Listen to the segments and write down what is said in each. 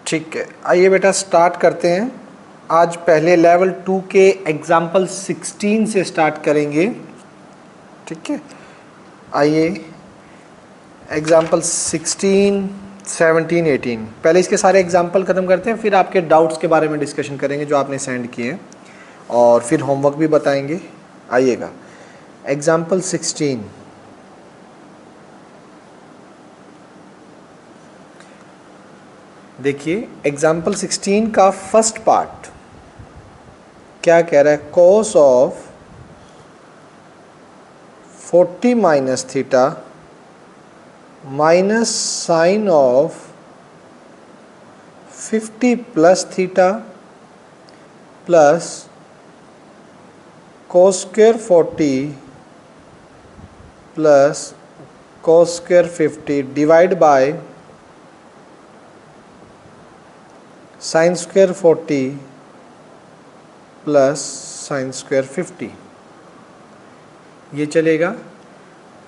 ठीक है, आइए बेटा स्टार्ट करते हैं। आज पहले लेवल 2 के एग्जाम्पल 16 से स्टार्ट करेंगे। ठीक है, आइए एग्जाम्पल 16, 17, 18 पहले इसके सारे एग्जाम्पल ख़त्म करते हैं, फिर आपके डाउट्स के बारे में डिस्कशन करेंगे जो आपने सेंड किए हैं, और फिर होमवर्क भी बताएंगे। आइएगा एग्जाम्पल 16। देखिए एग्जाम्पल 16 का फर्स्ट पार्ट क्या कह रहा है, cos of 40 minus theta minus sine of 50 plus theta plus cos square 40 plus cos square 50 divide by sine square 40 plus sine square 50। ये चलेगा।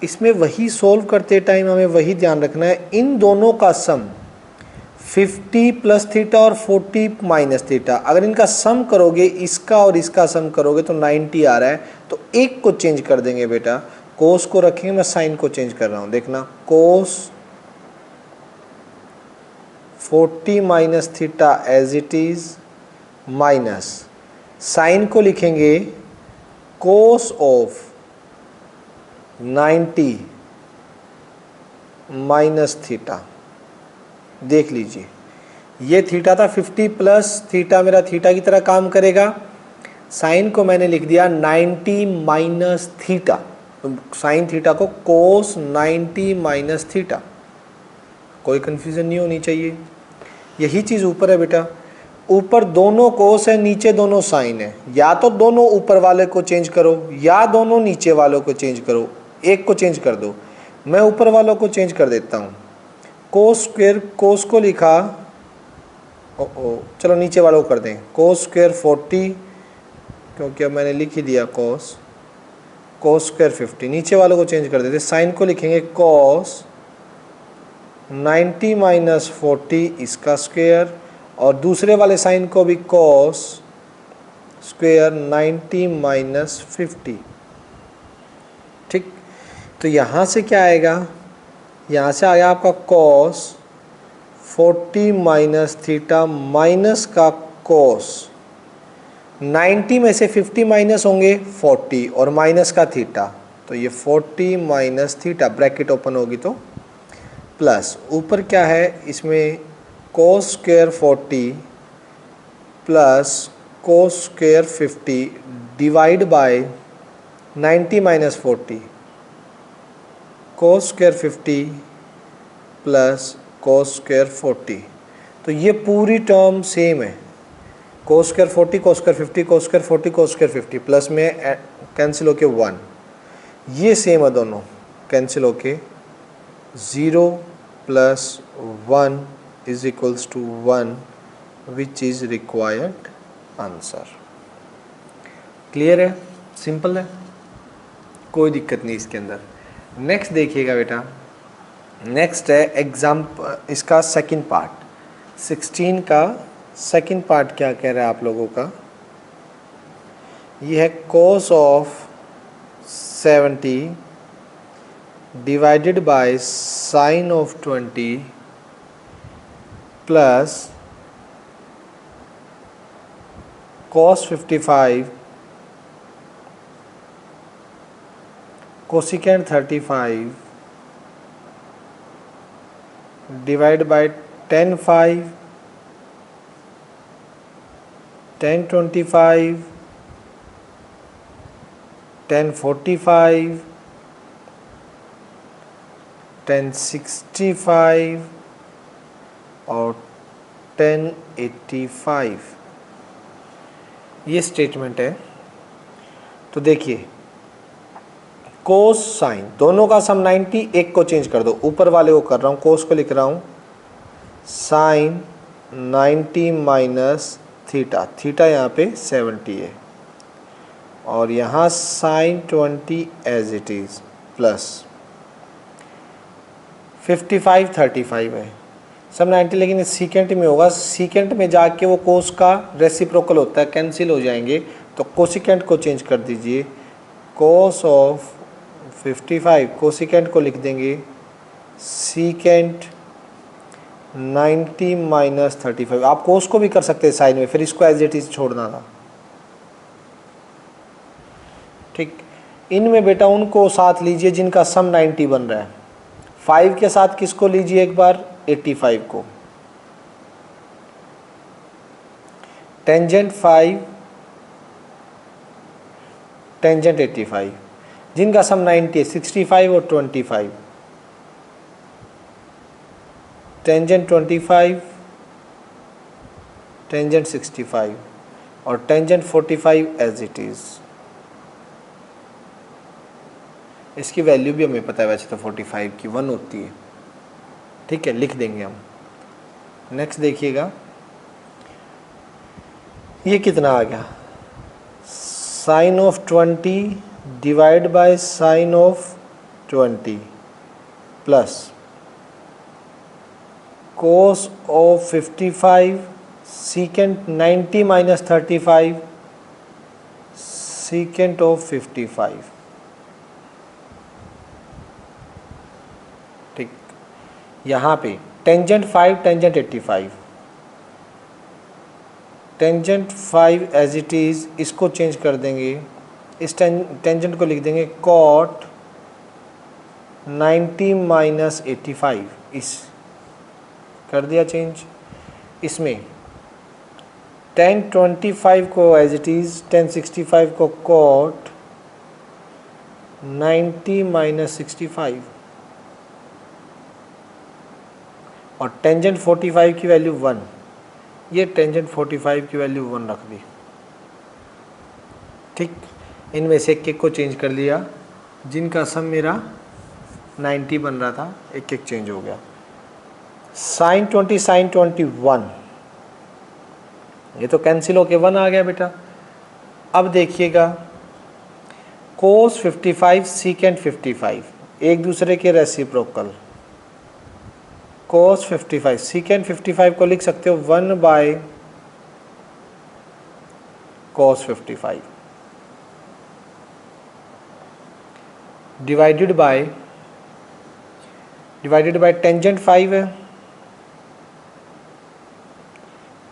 इसमें वही सॉल्व करते टाइम हमें वही ध्यान रखना है, इन दोनों का सम 50 प्लस थीटा और 40 माइनस थीटा, अगर इनका सम करोगे, इसका और इसका सम करोगे तो 90 आ रहा है। तो एक को चेंज कर देंगे बेटा, कोस को रखेंगे, मैं साइन को चेंज कर रहा हूँ। देखना, cos 40 minus theta as it is minus sine को लिखेंगे कोस ऑफ 90 माइनस थीटा। देख लीजिए, ये थीटा था 50 प्लस थीटा, मेरा थीटा की तरह काम करेगा। साइन को मैंने लिख दिया 90 माइनस थीटा, तो साइन थीटा को कोस 90 माइनस थीटा। कोई कंफ्यूजन नहीं होनी चाहिए। यही चीज़ ऊपर है बेटा, ऊपर दोनों कोस है, नीचे दोनों साइन है। या तो दोनों ऊपर वाले को चेंज करो या दोनों नीचे वालों को चेंज करो, एक को चेंज कर दो। मैं ऊपर वालों को चेंज कर देता हूँ। कोस स्क्वायर, कोस को लिखा चलो नीचे वालों को कर दें, कोस स्क्वायर 40, क्योंकि अब मैंने लिख ही दिया कोस, कोस स्क्वायर 50। नीचे वालों को चेंज कर देते, साइन को लिखेंगे कोस 90 माइनस 40 इसका स्क्वायर, और दूसरे वाले साइन को भी कोस स्क्वायर 90 माइनस 50। ठीक, तो यहाँ से क्या आएगा, यहाँ से आया आपका कोस 40 माइनस थीटा माइनस का कोस 90 में से 50 माइनस होंगे 40 और माइनस का थीटा, तो ये 40 माइनस थीटा, ब्रैकेट ओपन होगी तो प्लस ऊपर क्या है, इसमें cos square 40 plus cos square 50 divide by 90 minus 40, cos square 50 plus cos square 40। तो ये पूरी टर्म सेम है, cos square 40 cos square 50 cos square 40 cos square 50 plus में कैंसिल होके 1, ये सेम है दोनों, कैंसिल होके 0 plus 1 is equals to 1 which is required answer. Clear है, सिंपल है, कोई दिक्कत नहीं इसके अंदर। नेक्स्ट देखिएगा बेटा, नेक्स्ट है एग्जाम्पल, इसका सेकंड पार्ट 16 का सेकंड पार्ट क्या कह रहा है आप लोगों का, ये है cos of 70 divided by sine of 20 plus cos 55 cosecant 35 divide by tan 5 tan 25 tan 45 tan 65 और tan 85। ये स्टेटमेंट है। तो देखिए, कोस साइन दोनों का सम 90, एक को चेंज कर दो, ऊपर वाले को कर रहा हूँ, कोस को लिख रहा हूँ साइन 90 माइनस थीटा, थीटा यहाँ पे 70 है, और यहाँ sine 20 as it is plus 55 35 है। सम 90 लेकिन सीकेंट में होगा, सीकेंट में जाके वो कोस का रेसिप्रोकल होता है, कैंसिल हो जाएंगे। तो कोसिकेंट को चेंज कर दीजिए, कोस ऑफ 55, कोसिकेंट को लिख देंगे सीकेंट 90 माइनस 35। आप कोस को भी कर सकते हैं साइन में, फिर इसको एज इट इज छोड़ना था। ठीक, इनमें बेटा उनको साथ लीजिए जिनका सम 90 बन रहा है। 5 के साथ किसको लीजिए एक बार, 85 को। टेंजेंट 5, टेंजेंट 85, जिनका सम 90 है, 65 और 25। टेंजेंट 25, टेंजेंट 65 और टेंजेंट 45 एज इट इज। इसकी वैल्यू भी हमें पता है वैसे तो 45 की 1 होती है। ठीक है, लिख देंगे हम। नेक्स्ट देखिएगा, ये कितना आ गया, sine of 20 divide by sine of 20 plus cos of 55 secant 90 minus 35 secant of 55। ठीक, यहाँ पे tangent 5, tangent 85, tangent 5 as it is, इसको चेंज कर देंगे, इस टेंजेंट को लिख देंगे कॉट 90 माइनस 85, इस कर दिया चेंज। इसमें tan 25 को एज इट इज़, tan 65 को कॉट 90 माइनस 65 और टेंजेंट 45 की वैल्यू 1, ये टेंजेंट 45 की वैल्यू 1 रख दी। ठीक, इनमें से एक को चेंज कर लिया, जिनका सम मेरा 90 बन रहा था, एक एक चेंज हो गया। साइन 20 साइन 21, ये तो कैंसिल होके 1 आ गया बेटा। अब देखिएगा कोस 55 सीकेंट 55 एक दूसरे के रेसिप्रोकल। कोस 55 सीकेंट 55 को लिख सकते हो 1 by cos 55 divided by tangent 5 है,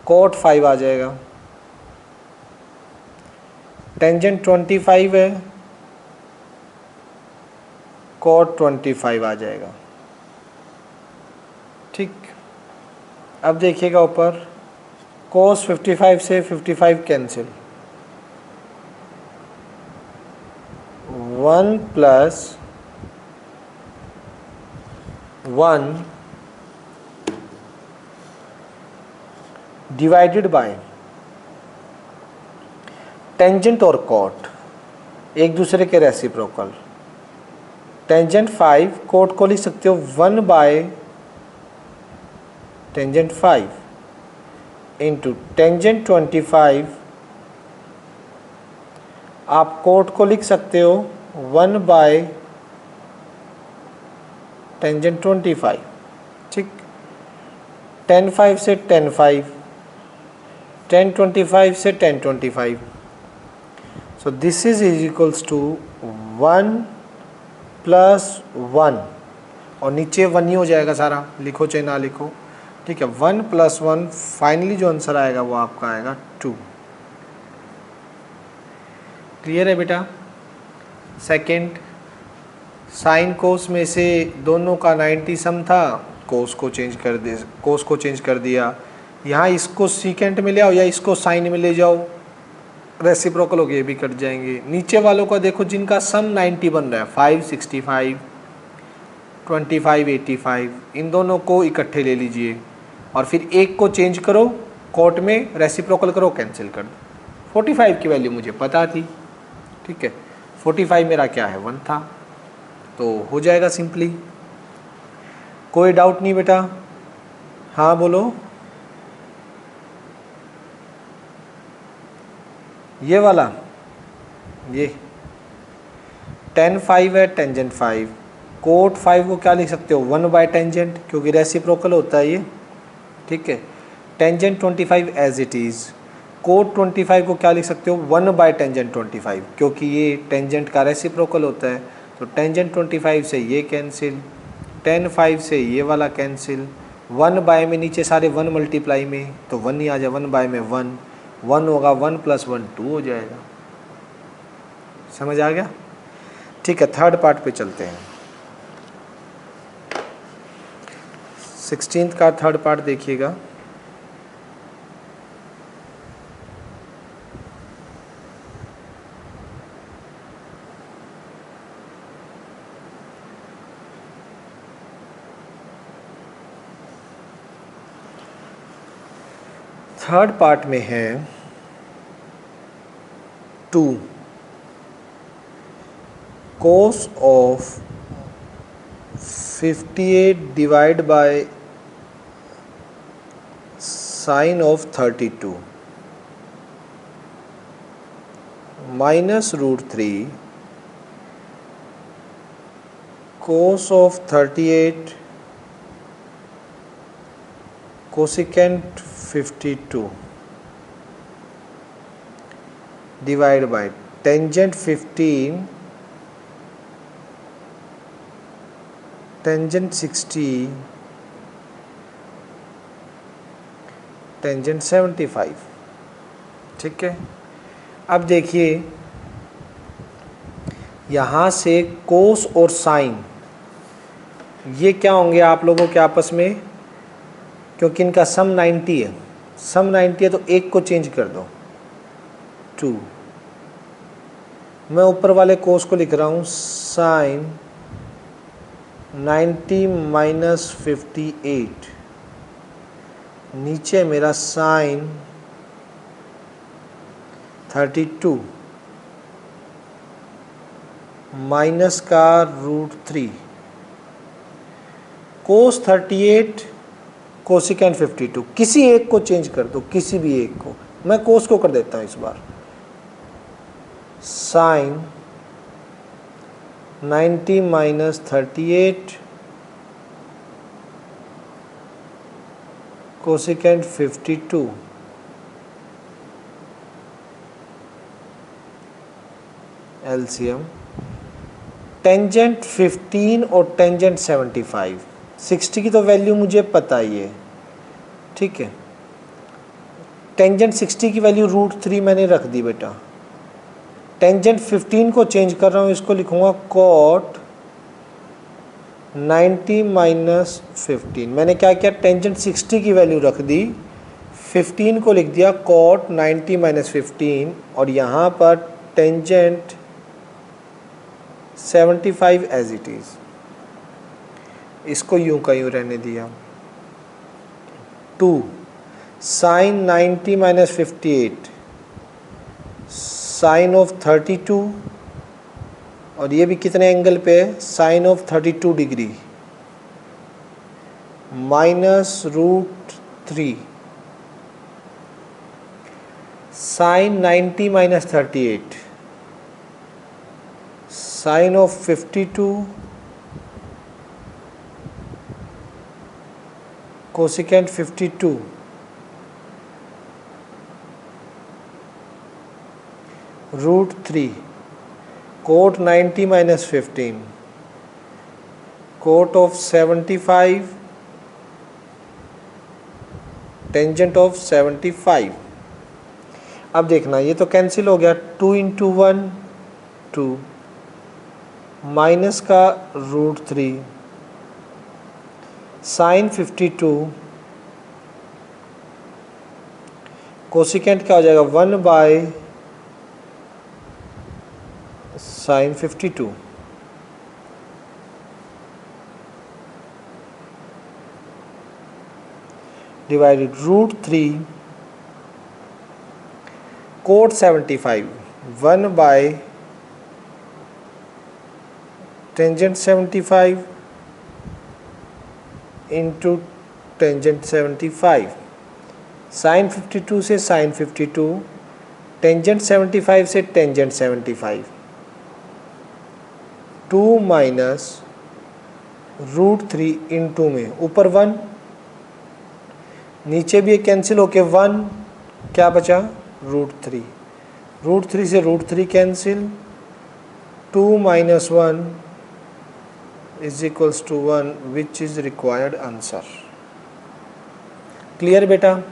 कोट 5 आ जाएगा, टेंजेंट 25 है, कोट 25 आ जाएगा। ठीक, अब देखिएगा ऊपर कोस 55 से 55 cancel, 1 plus 1 divided by tangent और कॉट एक दूसरे के रेसिप्रोकल। टेंजेंट 5 कॉट को लिख सकते हो 1 बाय टेंजेंट 5 इंटू टेंजेंट 25, आप कॉट को लिख सकते हो 1 बाय टेंजेंट 25। ठीक, tan 5 से tan 5, tan 25 से tan 25, so this is equals to 1 plus 1 और नीचे 1 ही हो जाएगा सारा, लिखो चाहे ना लिखो। ठीक है, 1 प्लस 1, फाइनली जो आंसर आएगा वो आपका आएगा 2। क्लियर है बेटा। सेकंड, साइन कोस में से दोनों का 90 सम था, कोस को चेंज कर दिया। यहाँ इसको सीकेंट में ले आओ या इसको साइन में ले जाओ, रेसिप्रोकल हो गए, ये भी कट जाएंगे। नीचे वालों का देखो जिनका सम 90 बन रहा है, 5 65 25 85, इन दोनों को इकट्ठे ले लीजिए और फिर एक को चेंज करो, कोट में रेसिप्रोकल करो, कैंसिल कर दो। 45 की वैल्यू मुझे पता थी। ठीक है, 45 मेरा क्या है 1 था, तो हो जाएगा सिंपली। कोई डाउट नहीं बेटा? हाँ बोलो। ये वाला, ये tan 5 है, टेंजेंट 5, कोट 5 को क्या लिख सकते हो 1 बाय टेंजेंट, क्योंकि रेसिप्रोकल होता है ये। ठीक है। Tangent 25 as it is, cot 25 को क्या लिख सकते हो 1 बाय टेंजेंट 25, क्योंकि ये टेंजेंट का रेसिप्रोकल होता है। तो टेंजेंट 25 से ये कैंसिल, टेन 5 से ये वाला कैंसिल, 1 बाय में नीचे सारे 1 मल्टीप्लाई में तो 1 ही आ जाए, 1 बाय में 1, 1 होगा 1 + 1 2 हो जाएगा। समझ आ गया? ठीक है, थर्ड पार्ट पे चलते हैं। 16th का थर्ड पार्ट देखिएगा। थर्ड पार्ट में है 2 cos of 58 divide by sin of 32 -√3 cos of 38 cosecant 52 divide by tangent 15 tangent 60 tangent 75। ठीक है, अब देखिए यहाँ से कोस और साइन ये क्या होंगे आप लोगों के आपस में, क्योंकि इनका सम 90 है, सम 90 है तो एक को चेंज कर दो 2। मैं ऊपर वाले कोस को लिख रहा हूँ साइन 90 - 58, नीचे मेरा साइन 32 माइनस का √3 कोस 38 कोसिकेंट 52, किसी एक को चेंज कर दो, किसी भी एक को। मैं कोस को कर देता हूँ इस बार, साइन 90 - 38 कोसिकेंट 52 एलसीएम टेंजेंट 15 और टेंजेंट 75। 60 की तो वैल्यू मुझे पता ही है, ठीक है। टेंजेंट 60 की वैल्यू √3 मैंने रख दी बेटा। टेंजेंट 15 को चेंज कर रहा हूँ, इसको लिखूँगा कॉट 90 - 15। मैंने क्या किया, टेंजेंट 60 की वैल्यू रख दी, 15 को लिख दिया कॉट 90 - 15, और यहाँ पर टेंजेंट 75 एज इट इज़, इसको यूं का यूं रहने दिया। 2 साइन 90 - 58 साइन ऑफ 32, और ये भी कितने एंगल पे है, sine of 32 degree -√3 sine 90 - 38 sine of 52 cosecant 52 √3 cot 90 - 15 cot of 75 tangent of 75। अब देखना ये तो कैंसिल हो गया, 2 × 1 2 माइनस का √3 साइन 52 कोसिकेंट क्या हो जाएगा 1 by sine 52 divided √3 cot 75 1 by tangent 75 into tangent 75। Sine 52 से साइन 52, टेंजेंट 75 से टेंजेंट 75, 2 - √3 इंटू में ऊपर 1 नीचे भी एक कैंसिल होके 1, क्या बचा √3, √3 से √3 cancel, 2 - 1 = 1 which is required answer. Clear बेटा,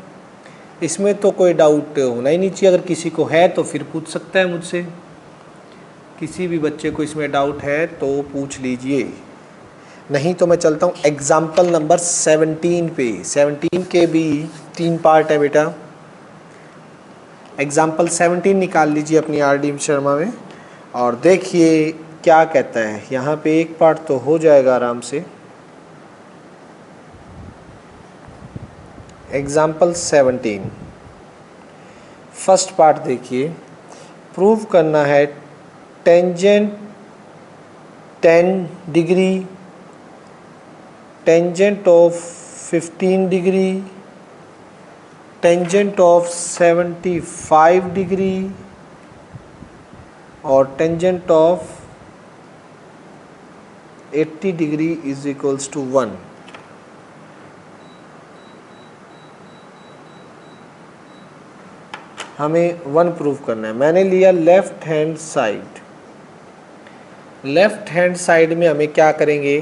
इसमें तो कोई डाउट होना ही नहीं चाहिए। अगर किसी को है तो फिर पूछ सकता है मुझसे, किसी भी बच्चे को इसमें डाउट है तो पूछ लीजिए, नहीं तो मैं चलता हूँ एग्जाम्पल नंबर 17 पे। 17 के भी 3 पार्ट है बेटा। एग्जाम्पल 17 निकाल लीजिए अपनी RD शर्मा में और देखिए क्या कहता है। यहाँ पे एक पार्ट तो हो जाएगा आराम से। एग्जाम्पल 17 फर्स्ट पार्ट देखिए, प्रूव करना है tangent 10 degree, tangent of 15 degree, tangent of 75 degree और टेंजेंट ऑफ 80 डिग्री = 1। हमें 1 प्रूव करना है। मैंने लिया left hand side. Left hand side में हमें क्या करेंगे,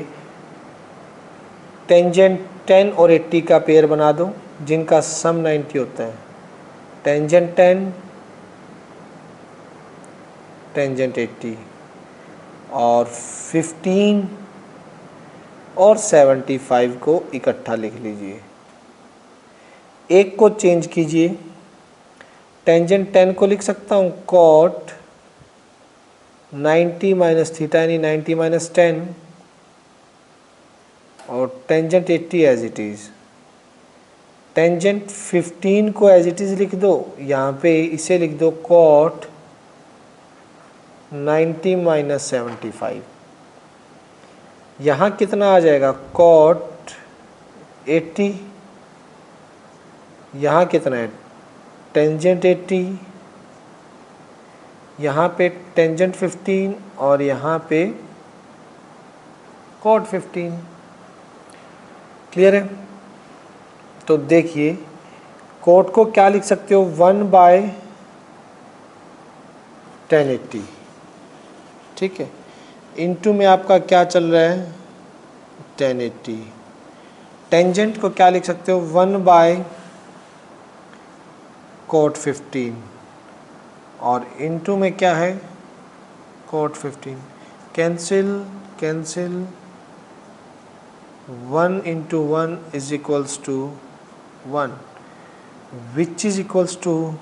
टेंजेंट 10 और 80 का पेयर बना दो जिनका सम 90 होता है। टेंजेंट 10 टेंजेंट 80 और 15 और 75 को इकट्ठा लिख लीजिए। एक को चेंज कीजिए, टेंजेंट 10 को लिख सकता हूँ कॉट 90 - थीटा यानी 90 - 10 और tangent 80 as it is. Tangent 15 को एज इट इज़ लिख दो, यहाँ पे इसे लिख दो कॉट 90 - 75। यहाँ कितना आ जाएगा कॉट 80, यहाँ कितना है टेंजेंट 80, यहाँ पे टेंजेंट 15 और यहाँ पे कॉट 15। क्लियर है? तो देखिए कॉट को क्या लिख सकते हो 1/1080, ठीक है, इनटू में आपका क्या चल रहा है 1080। टेंजेंट को क्या लिख सकते हो 1/cot 15 और इनटू में क्या है cot 15। Cancel cancel, 1 × 1 = 1 which is equals to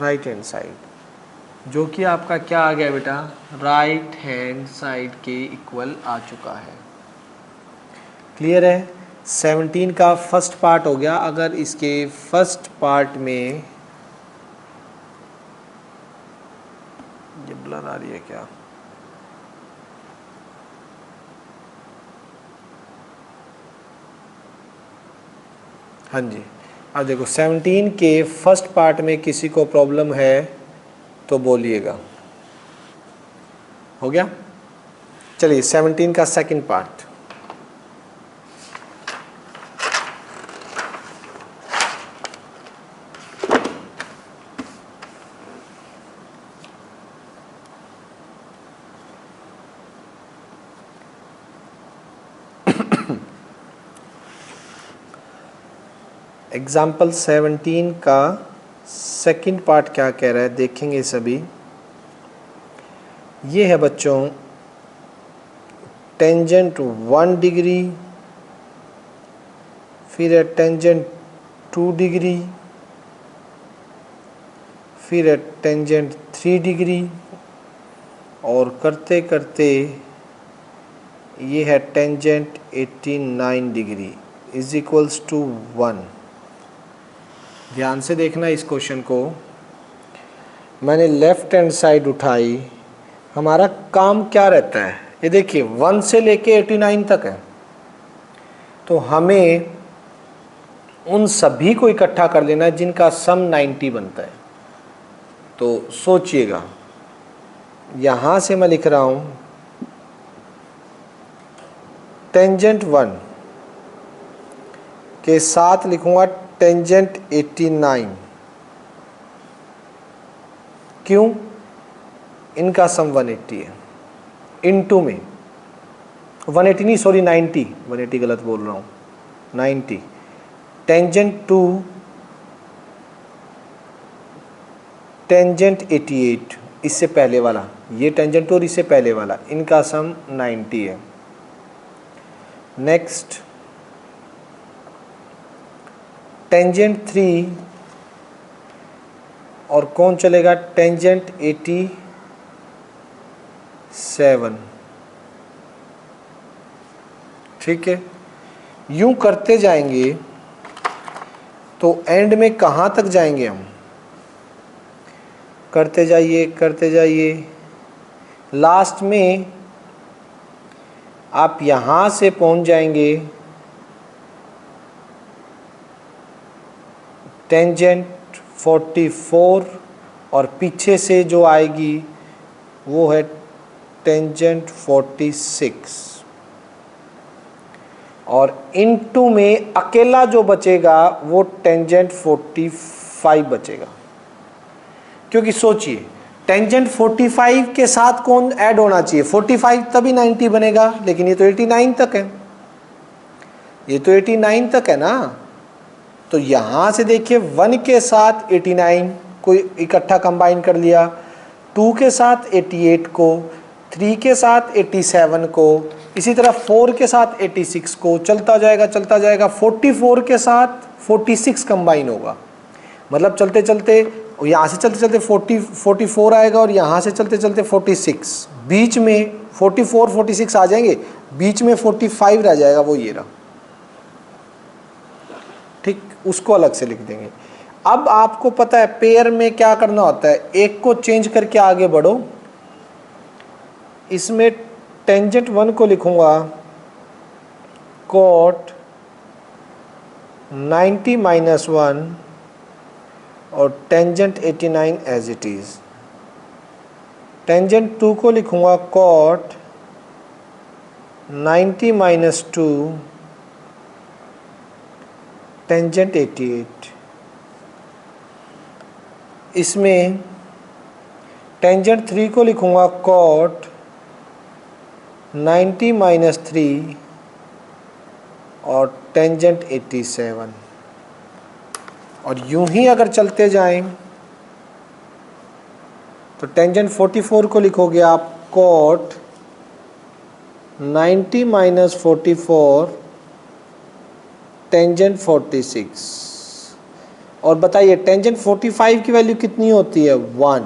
right hand side, जो कि आपका क्या आ गया बेटा राइट हैंड साइड के इक्वल आ चुका है। क्लियर है? 17 का फर्स्ट पार्ट हो गया। अगर इसके फर्स्ट पार्ट में ये ब्लर आ रही है क्या, हाँ जी, अब देखो 17 के फर्स्ट पार्ट में किसी को प्रॉब्लम है तो बोलिएगा। हो गया? चलिए 17 का सेकंड पार्ट। एग्जाम्पल 17 का सेकंड पार्ट क्या कह रहा है देखेंगे सभी। ये है बच्चों टेंजेंट 1 डिग्री, फिर है टेंजेंट 2 डिग्री, फिर है टेंजेंट 3 डिग्री और करते करते ये है टेंजेंट 89 डिग्री = 1। ध्यान से देखना इस क्वेश्चन को। मैंने लेफ्ट हैंड साइड उठाई, हमारा काम क्या रहता है ये देखिए 1 से लेके 89 तक है, तो हमें उन सभी को इकट्ठा कर लेना है जिनका सम 90 बनता है। तो सोचिएगा, यहाँ से मैं लिख रहा हूँ टेंजेंट 1 के साथ लिखूंगा टेंजेंट 89। क्यों? इनका सम 180 है, इनटू में 180 नहीं, सॉरी 90, 180 गलत बोल रहा हूँ, 90 टेंजेंट टू टेंजेंट 88, इससे पहले वाला, ये टेंजेंट और इससे पहले वाला, इनका सम 90 है। नेक्स्ट टेंजेंट 3 और कौन चलेगा, टेंजेंट 87। ठीक है, यूं करते जाएंगे तो एंड में कहाँ तक जाएंगे हम, करते जाइए करते जाइए, लास्ट में आप यहाँ से पहुँच जाएंगे टेंजेंट 44 और पीछे से जो आएगी वो है टेंजेंट 46 और इनटू में अकेला जो बचेगा वो टेंजेंट 45 बचेगा। क्योंकि सोचिए टेंजेंट 45 के साथ कौन ऐड होना चाहिए, 45 तभी 90 बनेगा, लेकिन ये तो 89 तक है, ये तो 89 तक है ना। तो यहाँ से देखिए 1 के साथ 89 को इकट्ठा कंबाइन कर लिया, 2 के साथ 88 को, 3 के साथ 87 को, इसी तरह 4 के साथ 86 को, चलता जाएगा 44 के साथ 46 कंबाइन होगा। मतलब चलते चलते यहाँ से चलते चलते 44 आएगा और यहाँ से चलते चलते 46, बीच में 44 46 आ जाएंगे, बीच में 45 रह जाएगा, वो ये रहा। ठीक, उसको अलग से लिख देंगे। अब आपको पता है पेयर में क्या करना होता है, एक को चेंज करके आगे बढ़ो। इसमें टेंजेंट 1 को लिखूंगा कॉट 90 - 1 और tangent 89 as it is. Tangent 2 को लिखूंगा कॉट 90 - 2 टेंजेंट 88। इसमें टेंजेंट 3 को लिखूंगा कॉट 90 - 3 और टेंजेंट 87। और यूं ही अगर चलते जाएं तो टेंजेंट 44 को लिखोगे आप कॉट 90 - 44 टेंजेंट 46। और बताइए टेंजेंट 45 की वैल्यू कितनी होती है, 1।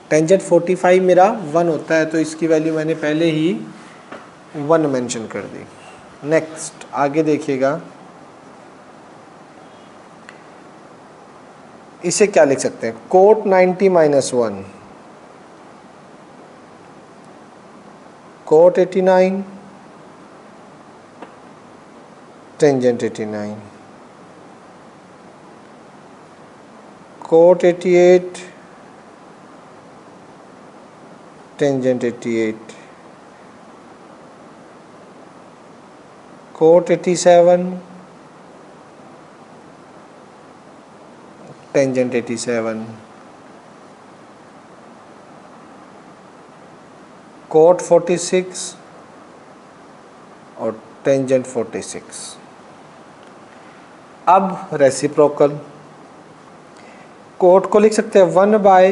टेंजेंट 45 मेरा 1 होता है, तो इसकी वैल्यू मैंने पहले ही 1 मेंशन कर दी। नेक्स्ट आगे देखिएगा, इसे क्या लिख सकते हैं, cot 90 - 1 cot 89 tangent 89 cot 88 tangent 88 cot 87 tangent 87 cot 46 और टेंजेंट 46। अब रेसिप्रोकल, कोट को लिख सकते हैं 1 बाय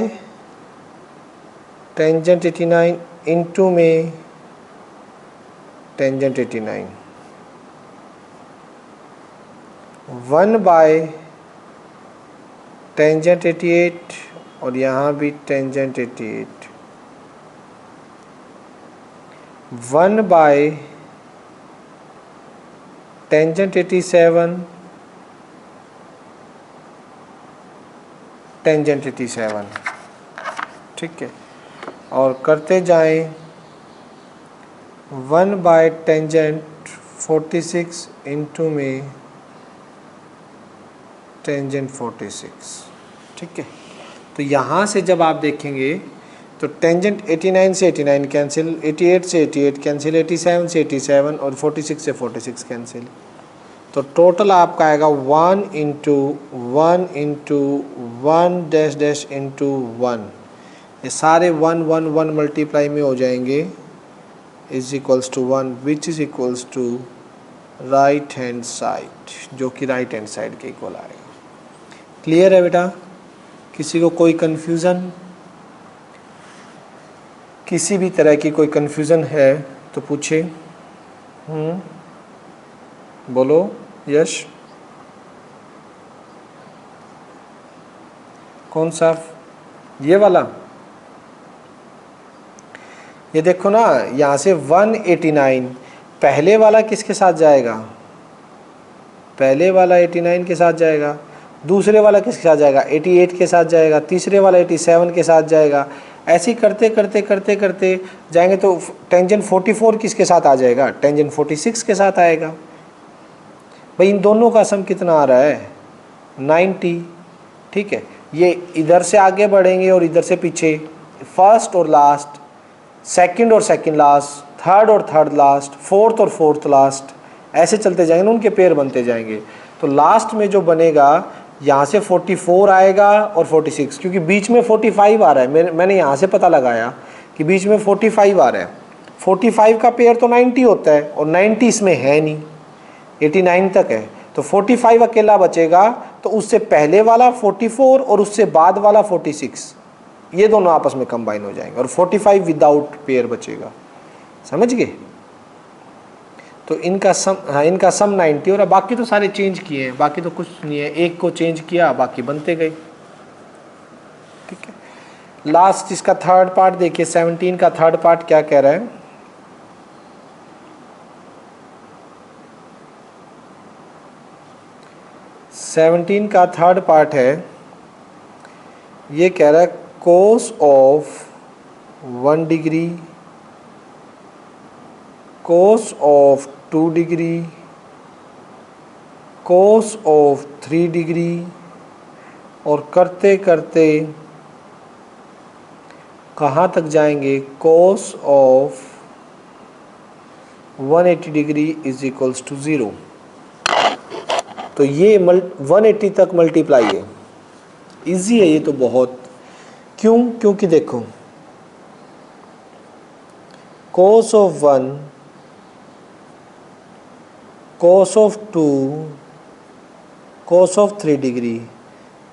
टेंजेंट 89 इनटू में टेंजेंट 89, 1 बाय टेंजेंट 88 और यहाँ भी टेंजेंट 88, 1 बाय टेंजेंट 87 टेंजेंट 87। ठीक है, और करते जाएं 1 बाय टेंजेंट 46 इनटू में टेंजेंट 46। ठीक है, तो यहाँ से जब आप देखेंगे तो टेंजेंट 89 से 89 कैंसिल, 88 से 88 कैंसिल, 87 से 87 और 46 से 46 कैंसिल। तो टोटल आपका आएगा 1 into 1 into 1 dash dash into 1, ये सारे 1 1 1 मल्टीप्लाई में हो जाएंगे, is equals to 1 which is equals to right hand side, जो कि राइट हैंड साइड के इक्वल आएगा। क्लियर है बेटा? किसी को कोई कन्फ्यूज़न, किसी भी तरह की कोई कन्फ्यूज़न है तो पूछे। बोलो यश। कौन सा? ये वाला? ये देखो ना, यहाँ से 189 पहले वाला किसके साथ जाएगा? पहले वाला 89 के साथ जाएगा, दूसरे वाला किसके साथ जाएगा? 88 के साथ जाएगा, तीसरे वाला 87 के साथ जाएगा। ऐसे ही करते करते करते करते जाएंगे तो टेंजेंट 44 किसके साथ आ जाएगा? टेंजेंट 46 के साथ आएगा। भाई इन दोनों का सम कितना आ रहा है? 90। ठीक है, ये इधर से आगे बढ़ेंगे और इधर से पीछे, फर्स्ट और लास्ट, सेकंड और सेकंड लास्ट, थर्ड और थर्ड लास्ट, फोर्थ और फोर्थ लास्ट, ऐसे चलते जाएंगे ना, उनके पेयर बनते जाएंगे। तो लास्ट में जो बनेगा यहाँ से 44 आएगा और 46, क्योंकि बीच में 45 आ रहा है। मैंने यहाँ से पता लगाया कि बीच में 45 आ रहा है। 45 का पेयर तो 90 होता है और 90 इसमें है नहीं, 89 तक है, तो 45 अकेला बचेगा। तो उससे पहले वाला 44 और उससे बाद वाला 46, ये दोनों आपस में कंबाइन हो जाएंगे और 45 विदाउट पेयर बचेगा। समझ गए? तो इनका सम, हाँ इनका सम 90 और बाकी तो सारे चेंज किए हैं, बाकी तो कुछ नहीं है, एक को चेंज किया बाकी बनते गए। ठीक है, लास्ट इसका थर्ड पार्ट देखिए, 17 का थर्ड पार्ट क्या कह रहा है? सेवनटीन का थर्ड पार्ट है, ये कह रहा है cos of 1 degree, cos of 2 degree, cos of 3 degree, और करते करते कहाँ तक जाएंगे? Cos of 180 degree is equals to 0। तो ये 180 तक मल्टीप्लाई है, इजी है ये तो बहुत। क्यों? क्योंकि देखो कोस of 1, cos of 2, cos of 3 degree,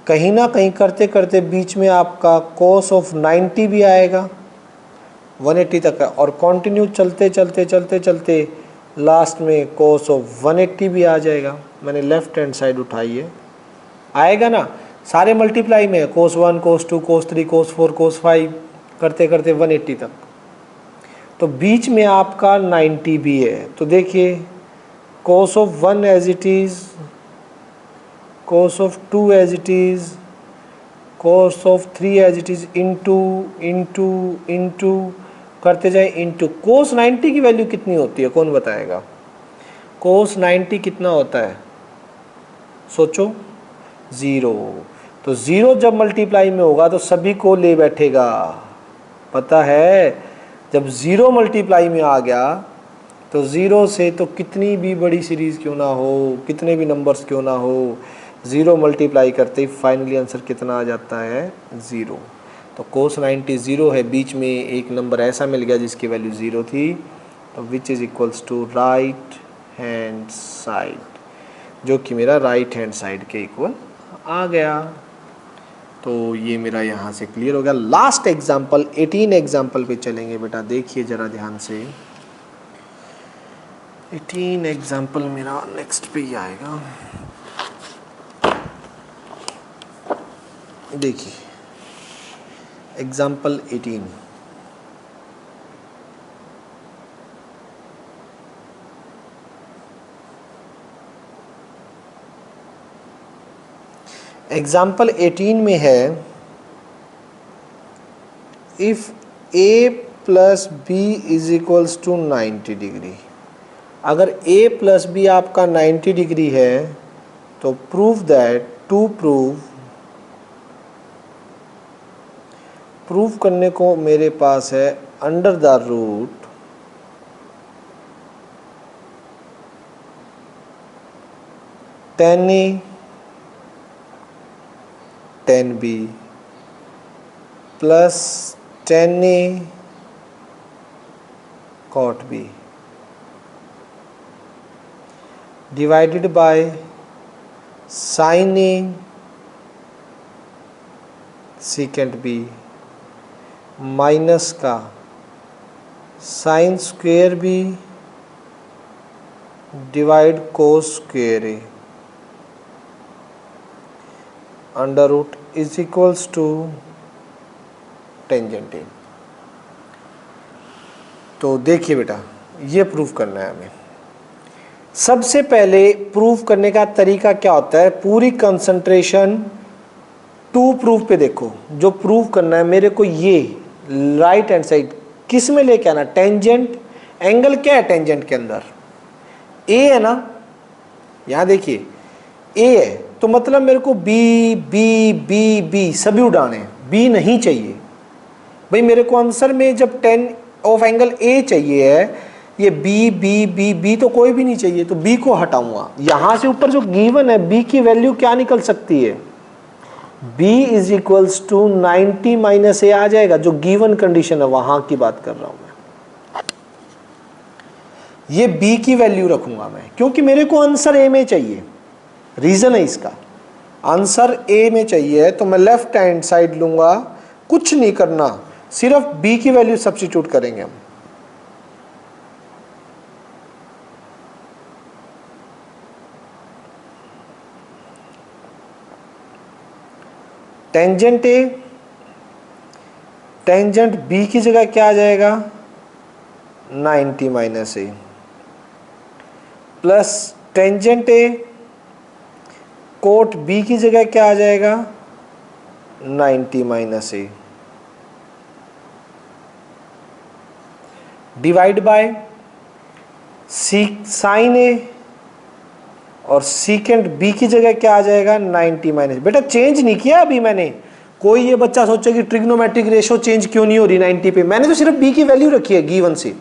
कहीं ना कहीं करते करते बीच में आपका कोस ऑफ 90 भी आएगा, 180 तक है, और कंटिन्यू चलते चलते चलते चलते लास्ट में कोस ऑफ 180 भी आ जाएगा। मैंने लेफ्ट हैंड साइड उठाई है, आएगा ना, सारे मल्टीप्लाई में है, कोस 1, कोस 2, कोस 3, कोस 4, कोस 5, करते करते 180 तक। तो बीच में आपका 90 भी है। तो देखिए cos of 1 as it is, cos of 2 as it is, cos of 3 as it is, into into into करते जाए, इंटू कोस 90 की वैल्यू कितनी होती है? कौन बताएगा? कोस 90 कितना होता है? सोचो, 0। तो 0 जब मल्टीप्लाई में होगा तो सभी को ले बैठेगा, पता है? जब 0 मल्टीप्लाई में आ गया तो 0 से तो कितनी भी बड़ी सीरीज़ क्यों ना हो, कितने भी नंबर्स क्यों ना हो, 0 मल्टीप्लाई करते ही फाइनली आंसर कितना आ जाता है? 0। तो कोस 90 0 है, बीच में एक नंबर ऐसा मिल गया जिसकी वैल्यू 0 थी, तो which is equals to right hand side, जो कि मेरा राइट हैंड साइड के इक्वल आ गया। तो ये मेरा यहाँ से क्लियर हो गया। लास्ट एग्जाम्पल 18 एग्जाम्पल पे चलेंगे बेटा, देखिए ज़रा ध्यान से। 18 एग्जाम्पल मेरा नेक्स्ट पे ही आएगा। देखिए एग्जाम्पल 18, एग्जाम्पल 18 में है if a plus B is equals to 90 degree. अगर a प्लस बी आपका 90 डिग्री है तो प्रूव दैट, टू प्रूव करने को मेरे पास है under the root tan A tan B plus tan A cot B divided by sin A secant B minus का sine square B divide cos square A under root is equals to tangent A। तो देखिए बेटा, ये proof करना है हमें। सबसे पहले प्रूफ करने का तरीका क्या होता है, पूरी कंसंट्रेशन टू प्रूफ पे देखो। जो प्रूफ करना है मेरे को, ये राइट हैंड साइड किस में लेके आना, टेंजेंट एंगल क्या है टेंजेंट के अंदर, ए है ना। यहां देखिए ए है, तो मतलब मेरे को बी बी बी बी सभी उड़ाने, बी नहीं चाहिए भाई। मेरे को आंसर में जब टेन ऑफ एंगल ए चाहिए है, ये बी बी बी बी तो कोई भी नहीं चाहिए, तो बी को हटाऊंगा। यहां से ऊपर जो गिवन है बी की वैल्यू क्या निकल सकती है, b is equals to 90 minus A आ जाएगा, जो गिवन कंडीशन है वहां की बात कर रहा हूं मैं। ये b की वैल्यू रखूंगा मैं, क्योंकि मेरे को आंसर ए में चाहिए। रीजन है इसका, आंसर ए में चाहिए, तो मैं लेफ्ट हैंड साइड लूंगा। कुछ नहीं करना, सिर्फ b की वैल्यू सब्स्टिट्यूट करेंगे हम। टेंजेंट ए, टेंजेंट बी की जगह क्या आ जाएगा 90 minus A, plus tangent A cot B की जगह क्या आ जाएगा 90 minus A, divide by sine A, और सीकेंट बी की जगह क्या आ जाएगा 90 माइनस। बेटा चेंज नहीं किया अभी मैंने। कोई ये बच्चा सोचे कि ट्रिग्नोमेट्रिक रेशो चेंज क्यों नहीं हो रही 90 पे, मैंने तो सिर्फ बी की वैल्यू रखी है गिवन से,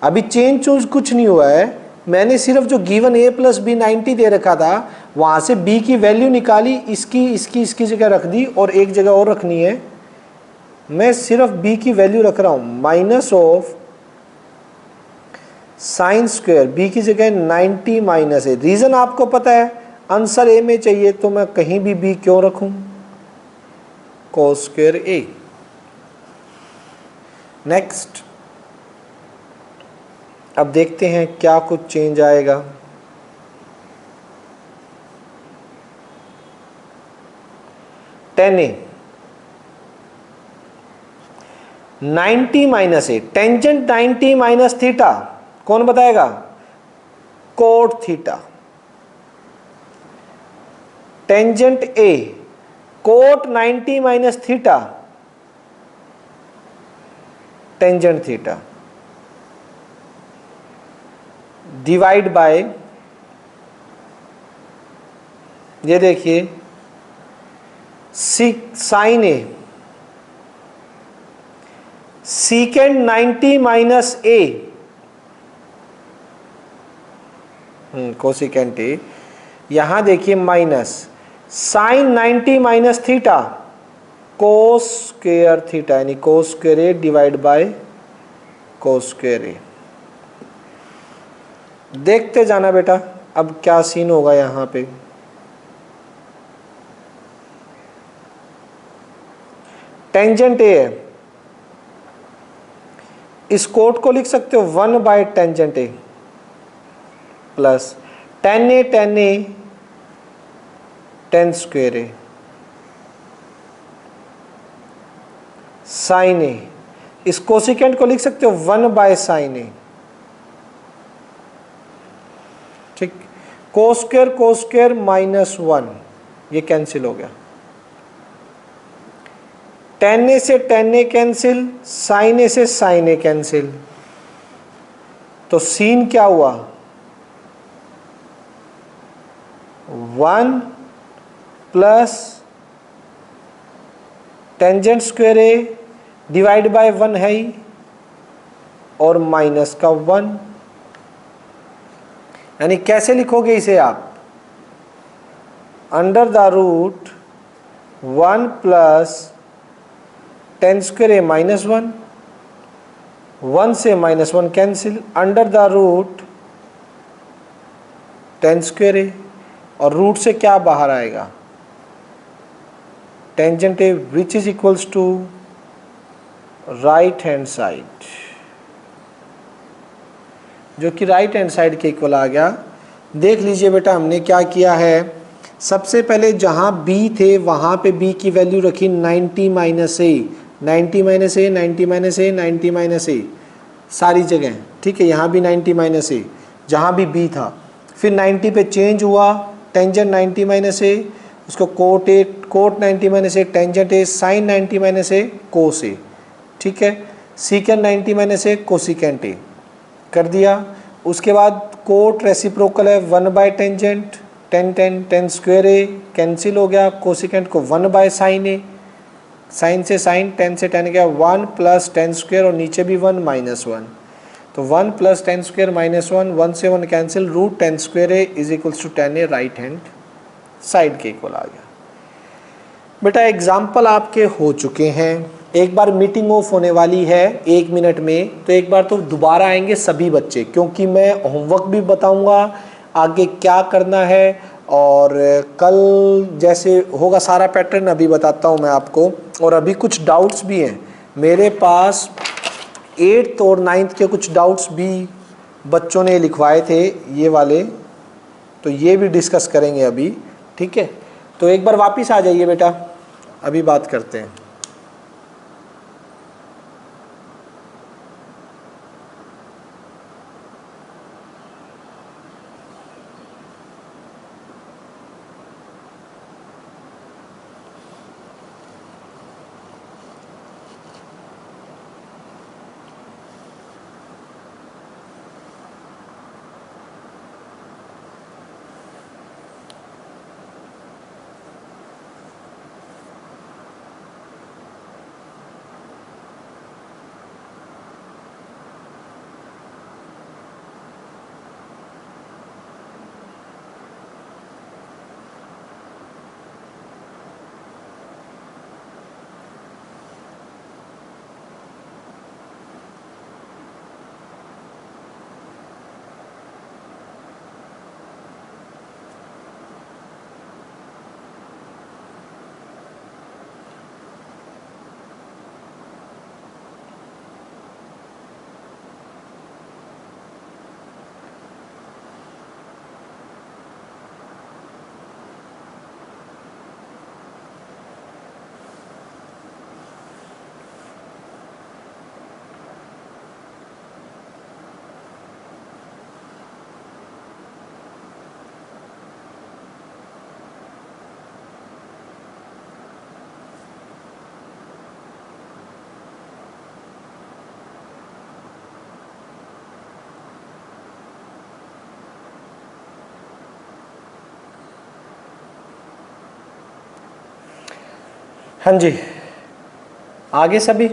अभी चेंज कुछ नहीं हुआ है। मैंने सिर्फ जो गिवन a प्लस बी 90 दे रखा था, वहां से b की वैल्यू निकाली, इसकी जगह रख दी, और एक जगह और रखनी है। मैं सिर्फ b की वैल्यू रख रहा हूं, minus of sine square B की जगह 90 माइनस ए। रीजन आपको पता है, आंसर ए में चाहिए, तो मैं कहीं भी बी क्यों रखूं, कोस स्क्वायर ए। नेक्स्ट, अब देखते हैं क्या कुछ चेंज आएगा। Tan A 90 minus A, tangent 90 minus theta कौन बताएगा, cot theta. Tangent A cot 90 minus theta, tangent theta, divide by, ये देखिए sine A, secant 90 minus A, cosecant A, यहां देखिए minus sine 90 minus theta, cos square theta, यानी cos square A divide by cos square A. देखते जाना बेटा अब क्या सीन होगा यहां पे। टेंजेंट ए है, इस कोट को लिख सकते हो 1 by tangent A plus tan A tan square A sine A, इस कोसिकेंट को लिख सकते हो 1 बाय साइन ए। ठीक, कोस स्क्वायर माइनस 1, ये कैंसिल हो गया। टेन ए से टेन ए कैंसिल, साइन ए से साइन ए कैंसिल, तो सीन क्या हुआ 1 plus tangent square A divide bye 1 है ही, और माइनस का 1, यानी कैसे लिखोगे इसे आप, under the root 1 plus 10 square A minus 1, 1 से minus 1 cancel, under the root 10 square A, और रूट से क्या बाहर आएगा, tangent A, which is equals to right hand side, जो कि राइट हैंड साइड के इक्वल आ गया। देख लीजिए बेटा हमने क्या किया है, सबसे पहले जहां b थे वहां पे b की वैल्यू रखी 90 माइनस ए, 90 माइनस ए, 90 माइनस ए, 90 माइनस ए, सारी जगह, ठीक है। यहाँ भी 90 माइनस ए, जहाँ भी b था, फिर 90 पे चेंज हुआ, टेंजेंट 90 माइनस ए, उसको cot A, cot 90 minus A, tangent A, sine 90 minus A, cos A, ठीक है। Secant 90 minus A, cosecant A कर दिया। उसके बाद कोट रेसिप्रोकल है 1 by tangent, 10 10 10 square A cancel हो गया, कोसिकेंट को 1 बाय साइन ए, साइन से साइन, 10 से 10 गया 1 प्लस 10 स्क्वायर, और नीचे भी 1 माइनस 1, तो 1 प्लस 10 स्क्वायर माइनस 1, 1 से 1 cancel, root 10 square A is equals to 10 A, right hand side के इक्वल आ गया। बेटा एग्जाम्पल आपके हो चुके हैं, एक बार मीटिंग ऑफ होने वाली है 1 मिनट में, तो एक बार तो दोबारा आएंगे सभी बच्चे, क्योंकि मैं होमवर्क भी बताऊंगा आगे क्या करना है, और कल जैसे होगा सारा पैटर्न अभी बताता हूं मैं आपको। और अभी कुछ डाउट्स भी हैं मेरे पास, 8th और 9th के कुछ डाउट्स भी बच्चों ने लिखवाए थे ये वाले, तो ये भी डिस्कस करेंगे अभी, ठीक है। तो एक बार वापस आ जाइए बेटा, अभी बात करते हैं। हाँ जी, आगे सभी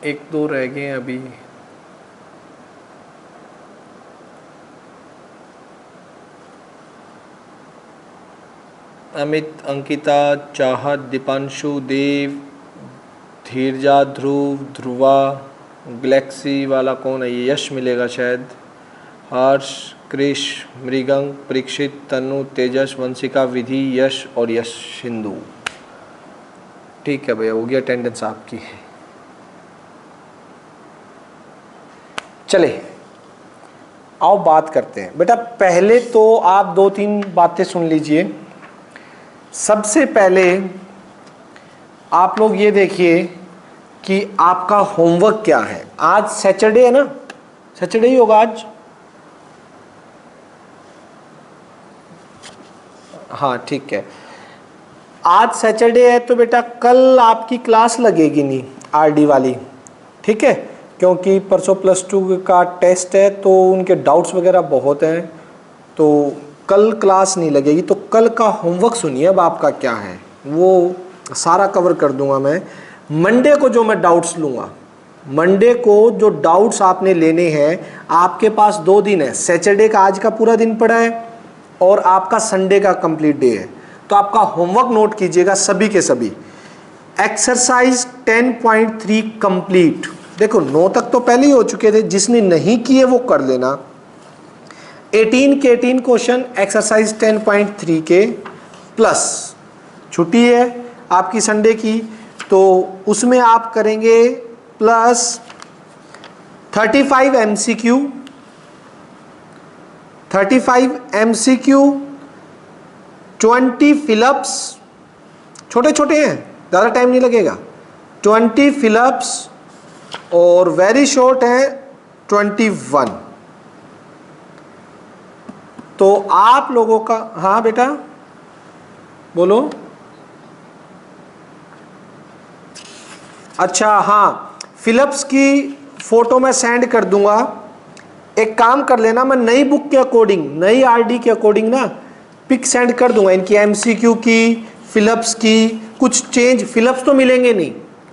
एक दो रह गए अभी। अमित, अंकिता, चाहत, दीपांशु, देव, धीरजा, ध्रुव, ध्रुवा, गैलेक्सी वाला कौन है ये, यश मिलेगा शायद, हर्ष, कृष, मृगंग, परीक्षित, तनु, तेजस, वंशिका, विधि, यश और यश सिंधु। ठीक है भैया, हो गया अटेंडेंस आपकी। चले आओ बात करते हैं बेटा। पहले तो आप 2-3 बातें सुन लीजिए। सबसे पहले आप लोग ये देखिए कि आपका होमवर्क क्या है। आज सैटरडे है ना, सैटरडे ही होगा आज। हाँ ठीक है, आज सैटरडे है तो बेटा कल आपकी क्लास लगेगी नहीं आरडी वाली, ठीक है, क्योंकि परसों +2 का टेस्ट है तो उनके डाउट्स वगैरह बहुत हैं, तो कल क्लास नहीं लगेगी। तो कल का होमवर्क सुनिए अब आपका क्या है, वो सारा कवर कर दूंगा मैं। मंडे को जो मैं डाउट्स लूँगा, मंडे को जो डाउट्स आपने लेने हैं, आपके पास 2 दिन है, सैटरडे का आज का पूरा दिन पड़ा है और आपका संडे का कंप्लीट डे है। तो आपका होमवर्क नोट कीजिएगा सभी के सभी। Exercise 10.3 complete. देखो 9 तक तो पहले ही हो चुके थे, जिसने नहीं किए वो कर लेना। 18 के 18 क्वेश्चन एक्सरसाइज 10.3 के प्लस। छुट्टी है आपकी संडे की, तो उसमें आप करेंगे प्लस 35 MCQ, 20 फिलअप्स, छोटे छोटे हैं, ज़्यादा टाइम नहीं लगेगा। 20 फिलअप्स और वेरी शॉर्ट है 21। तो आप लोगों का, हाँ बेटा बोलो। अच्छा हाँ, फिलअप्स की फोटो मैं सेंड कर दूंगा। एक काम कर लेना, मैं नई बुक के अकॉर्डिंग, नई आरडी के अकॉर्डिंग ना पिक सेंड कर दूंगा इनकी, एमसीक्यू की, फिलअप्स की। कुछ चेंज, फिलअप्स तो मिलेंगे नहीं,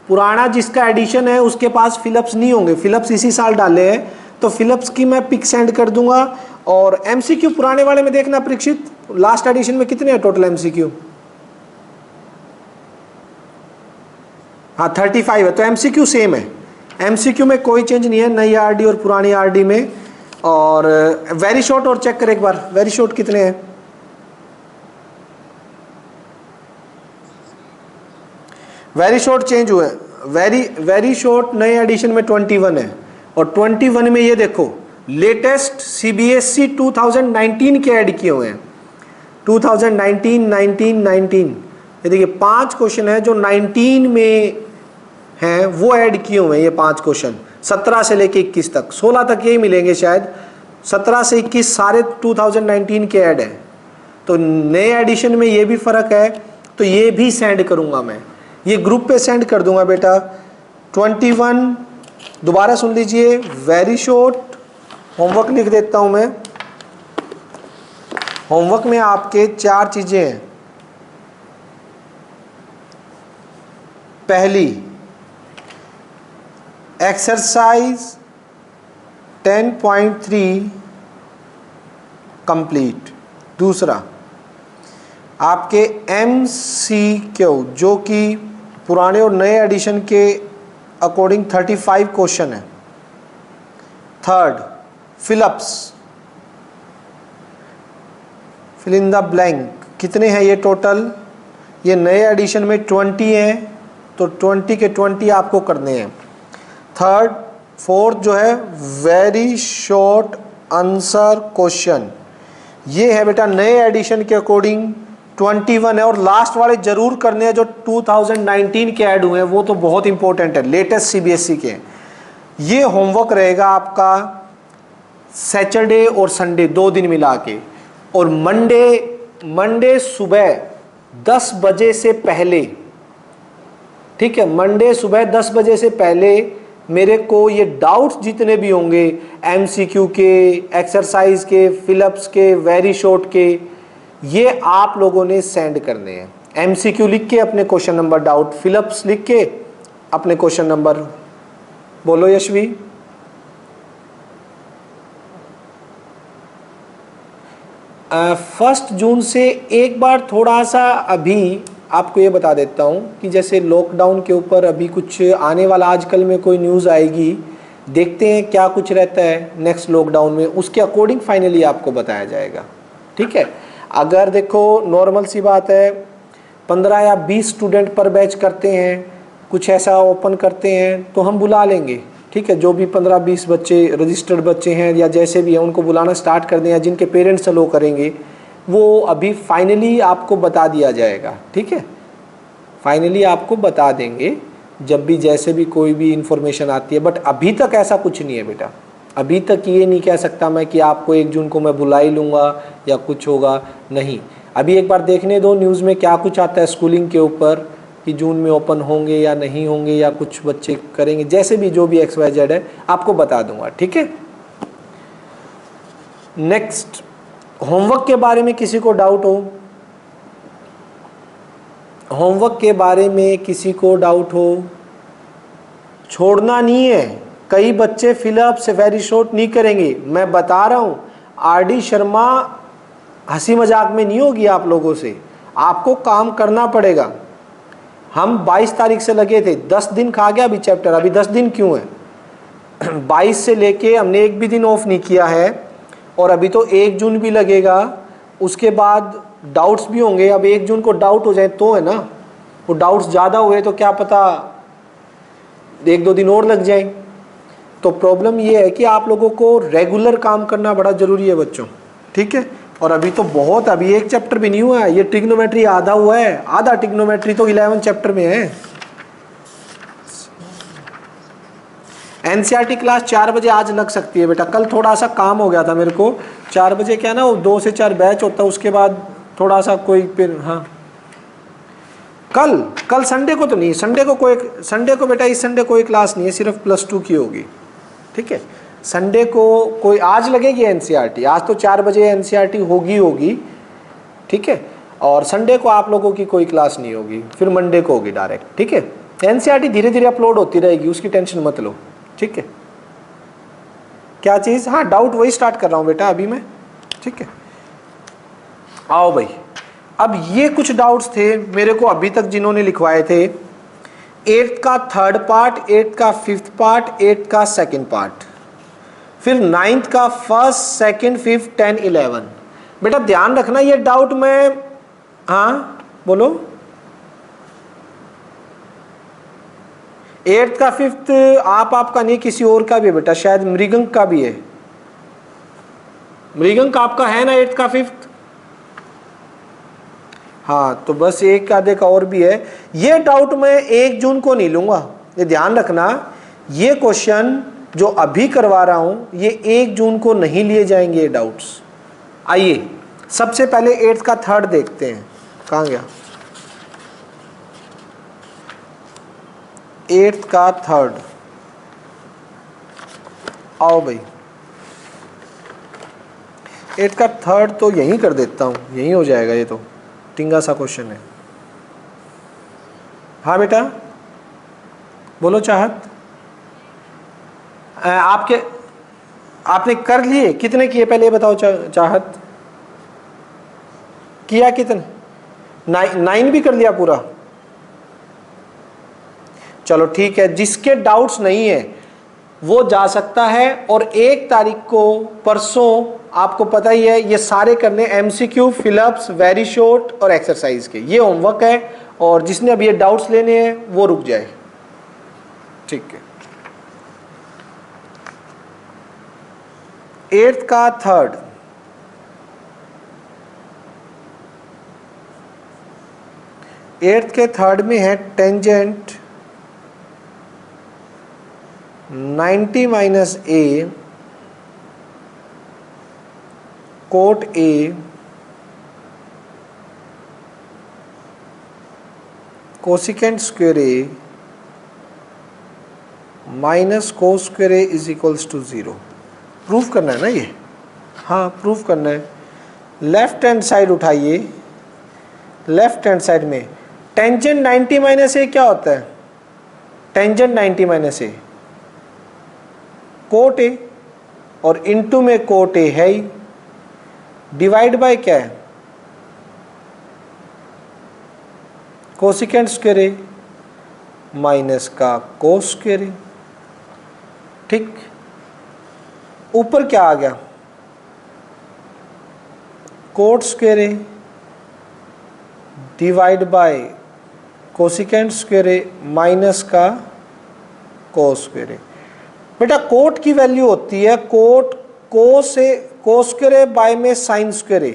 पुराना जिसका एडिशन है उसके पास फिलअप्स नहीं होंगे, फिलअप्स इसी साल डाले हैं, तो फिलअप्स की मैं पिक सेंड कर दूंगा। और एमसीक्यू पुराने वाले में देखना परीक्षित, लास्ट एडिशन में कितने हैं टोटल एमसीक्यू? हाँ 35 है, तो एमसीक्यू सेम है, एमसीक्यू में कोई चेंज नहीं है नई आरडी और पुरानी आरडी में। और वेरी शॉर्ट और चेक कर एक बार, वेरी शॉर्ट कितने हैं? वेरी शॉर्ट चेंज हुए, वेरी शॉर्ट नए एडिशन में 21 है। और 21 में ये देखो लेटेस्ट सीबीएसई 2019 के ऐड किए हुए हैं, 2019, 19, ये देखिए 5 क्वेश्चन है जो 19 में हैं, वो ऐड किए हुए हैं ये 5 क्वेश्चन, 17 से लेके 21 तक, 16 तक यही मिलेंगे शायद, 17 से 21 सारे 2019 के ऐड हैं। तो नए एडिशन में ये भी फर्क है, तो ये भी सेंड करूंगा मैं, ये ग्रुप पे सेंड कर दूंगा बेटा। 21 दोबारा सुन लीजिए, वेरी शॉर्ट, होमवर्क लिख देता हूं मैं। होमवर्क में आपके 4 चीजें हैं। पहली, एक्सरसाइज 10.3 कंप्लीट। दूसरा, आपके एमसीक्यू जो कि पुराने और नए एडिशन के अकॉर्डिंग 35 क्वेश्चन है। Third, fill ups, fill in the blank, कितने हैं ये टोटल? ये नए एडिशन में 20 हैं, तो 20 के 20 आपको करने हैं। थर्ड, फोर्थ जो है वेरी शॉर्ट आंसर क्वेश्चन, ये है बेटा नए एडिशन के अकॉर्डिंग 21 है। और लास्ट वाले जरूर करने हैं जो 2019 के ऐड हुए हैं, वो तो बहुत इंपॉर्टेंट है, लेटेस्ट सीबीएसई के। ये होमवर्क रहेगा आपका सैटरडे और संडे 2 दिन मिला के। और मंडे सुबह 10 बजे से पहले, ठीक है, मंडे सुबह 10 बजे से पहले मेरे को ये डाउट्स जितने भी होंगे एमसीक्यू के, एक्सरसाइज के, फिलअप्स के, वेरी शॉर्ट के, ये आप लोगों ने सेंड करने हैं। एमसीक्यू लिख के अपने क्वेश्चन नंबर डाउट, फिलअप्स लिख के अपने क्वेश्चन नंबर। बोलो यशवी। फर्स्ट जून से एक बार थोड़ा सा अभी आपको ये बता देता हूँ कि जैसे लॉकडाउन के ऊपर अभी कुछ आने वाला, आजकल में कोई न्यूज़ आएगी, देखते हैं क्या कुछ रहता है नेक्स्ट लॉकडाउन में, उसके अकॉर्डिंग फाइनली आपको बताया जाएगा, ठीक है। अगर देखो नॉर्मल सी बात है, 15 या 20 स्टूडेंट पर बैच करते हैं, कुछ ऐसा ओपन करते हैं तो हम बुला लेंगे, ठीक है। जो भी 15-20 बच्चे रजिस्टर्ड बच्चे हैं या जैसे भी हैं उनको बुलाना स्टार्ट कर दें, या जिनके पेरेंट्स अलो करेंगे, वो अभी फाइनली आपको बता दिया जाएगा, ठीक है। फाइनली आपको बता देंगे जब भी जैसे भी कोई भी इंफॉर्मेशन आती है। बट अभी तक ऐसा कुछ नहीं है बेटा, अभी तक ये नहीं कह सकता मैं कि आपको 1 जून को मैं बुला ही लूँगा या कुछ होगा, नहीं। अभी एक बार देखने दो न्यूज़ में क्या कुछ आता है स्कूलिंग के ऊपर, कि जून में ओपन होंगे या नहीं होंगे, या कुछ बच्चे करेंगे, जैसे भी जो भी XYZ है आपको बता दूंगा, ठीक है। नेक्स्ट, होमवर्क के बारे में किसी को डाउट हो? होमवर्क के बारे में किसी को डाउट हो? छोड़ना नहीं है। कई बच्चे फिलअप से वेरी शॉर्ट नहीं करेंगे, मैं बता रहा हूँ। आरडी शर्मा हंसी मजाक में नहीं होगी आप लोगों से, आपको काम करना पड़ेगा। हम 22 तारीख से लगे थे, 10 दिन खा गया अभी चैप्टर। अभी 10 दिन क्यों है? 22 से लेके हमने एक भी दिन ऑफ नहीं किया है, और अभी तो 1 जून भी लगेगा, उसके बाद डाउट्स भी होंगे। अब 1 जून को डाउट हो जाए तो है ना, वो डाउट्स ज़्यादा हुए तो क्या पता 1-2 दिन और लग जाए। तो प्रॉब्लम ये है कि आप लोगों को रेगुलर काम करना बड़ा ज़रूरी है बच्चों, ठीक है। और अभी तो बहुत, अभी एक चैप्टर भी नहीं हुआ है, ये ट्रिग्नोमेट्री आधा हुआ है, आधा ट्रिग्नोमेट्री तो 11 चैप्टर में है। एनसीईआरटी क्लास 4 बजे आज लग सकती है बेटा, कल थोड़ा सा काम हो गया था मेरे को। 4 बजे क्या ना, वो 2 से 4 बैच होता है, उसके बाद थोड़ा सा कोई फिर, हाँ कल संडे को तो नहीं, संडे को बेटा इस संडे कोई क्लास नहीं है, सिर्फ +2 की होगी, ठीक है। संडे को कोई, आज लगेगी एनसीईआरटी, आज तो 4 बजे एनसीईआरटी होगी, ठीक है। और संडे को आप लोगों की कोई क्लास नहीं होगी, फिर मंडे को होगी डायरेक्ट, ठीक है। एनसीईआरटी धीरे धीरे अपलोड होती रहेगी, उसकी टेंशन मत लो, ठीक है। क्या चीज़? हाँ, डाउट वही स्टार्ट कर रहा हूँ बेटा अभी मैं, ठीक है। आओ भाई, अब ये कुछ डाउट्स थे मेरे को अभी तक जिन्होंने लिखवाए थे। 8th का 3rd पार्ट, 8th का 5th पार्ट, 8th का 2nd पार्ट, फिर 9th का 1st, 2nd, 5th, 10, 11। बेटा ध्यान रखना ये डाउट मैं, हाँ बोलो। 8th का 5th आपका नहीं, किसी और का भी है बेटा, शायद मृगंक का भी है। मृगंक आपका है ना 8th का 5th? हाँ, तो बस एक आधे का और भी है। ये डाउट मैं 1 जून को नहीं लूंगा, ये ध्यान रखना। ये क्वेश्चन जो अभी करवा रहा हूं ये 1 जून को नहीं लिए जाएंगे ये डाउट्स। आइए सबसे पहले 8th का 3rd देखते हैं, कहाँ गया 8th का 3rd। आओ भाई, 8th का 3rd तो यहीं कर देता हूँ, यहीं हो जाएगा। ये तो टिंगा सा क्वेश्चन है। हाँ बेटा बोलो चाहत। आपने कर लिए? कितने किए पहले बताओ चाहत? किया कितने? 9 भी कर लिया पूरा? चलो ठीक है, जिसके डाउट्स नहीं है वो जा सकता है। और 1 तारीख को परसों आपको पता ही है ये सारे करने MCQ, फिलअप्स, वेरी शॉर्ट और एक्सरसाइज के, ये होमवर्क है। और जिसने अब ये डाउट्स लेने हैं वो रुक जाए, ठीक है। 8th का 3rd, के 3rd में है tangent 90 minus A cot A cosecant square A minus cos square A is equals to 0। Proof करना है ना ये? हाँ प्रूफ करना है। लेफ्ट हैंड साइड उठाइए, लेफ्ट हैंड साइड में टेंजेंट 90 माइनस A क्या होता है? Tangent 90 minus A cot A, और इनटू में कोट A है ही, डिवाइड बाय क्या है? कोसिकेंट स्क्वायर A माइनस का कोस स्क्वायर A, ठीक। ऊपर क्या आ गया? Cot square A divide by cosecant square A minus का कोस स्क्वायर A। बेटा कोट की वैल्यू होती है cot cos square A by में साइन स्क्वायर A।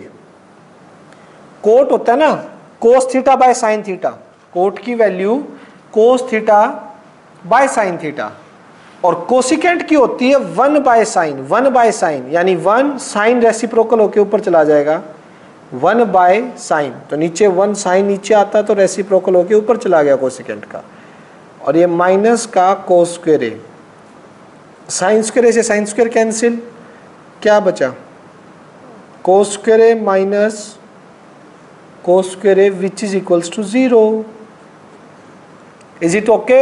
कोट होता है ना cos theta by sine theta, cot की value cos theta by sine theta. और कोसिकेंट की होती है 1 बाय साइन, 1 बाय साइन यानी 1 साइन रेसिप्रोकल होके ऊपर चला जाएगा, 1 बाय साइन, तो नीचे 1 साइन नीचे आता तो रेसिप्रोकल होके ऊपर चला गया कोसिकेंट का। और ये माइनस का cos square A, sine square A से साइन स्क्वायर कैंसिल, क्या बचा? Cos square A minus cos square A which is equals to 0। Is it okay?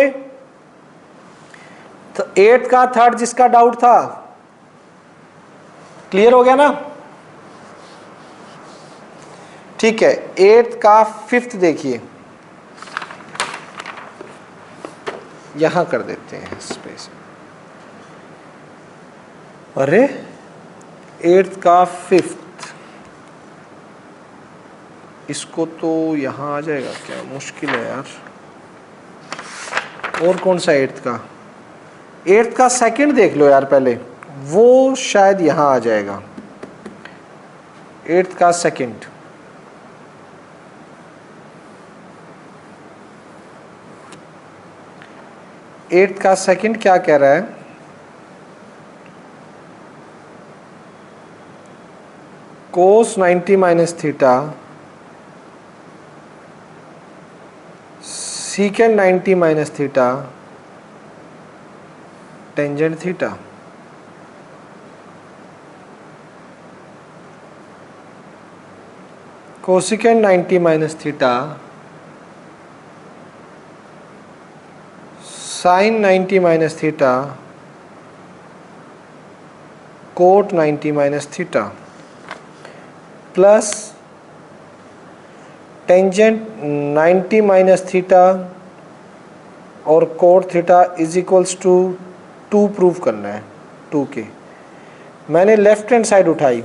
तो 8th का थर्ड जिसका डाउट था, क्लियर हो गया ना? ठीक है, 8th का 5th देखिए, यहां कर देते हैं स्पेस। अरे 8th का 5th, इसको तो यहां आ जाएगा क्या? मुश्किल है यार। और कौन सा 8th का? 8th का सेकंड देख लो यार पहले, वो शायद यहां आ जाएगा। 8th का सेकंड, एट्थ का सेकंड क्या कह रहा है? Cos 90 minus theta secant 90 minus theta tangent theta. Cosecant 90 minus theta sine 90 minus theta cot 90 minus theta plus tangent 90 minus theta और cot theta is equals to 2 prove करना है, 2 के। मैंने लेफ्ट हैंड साइड उठाई,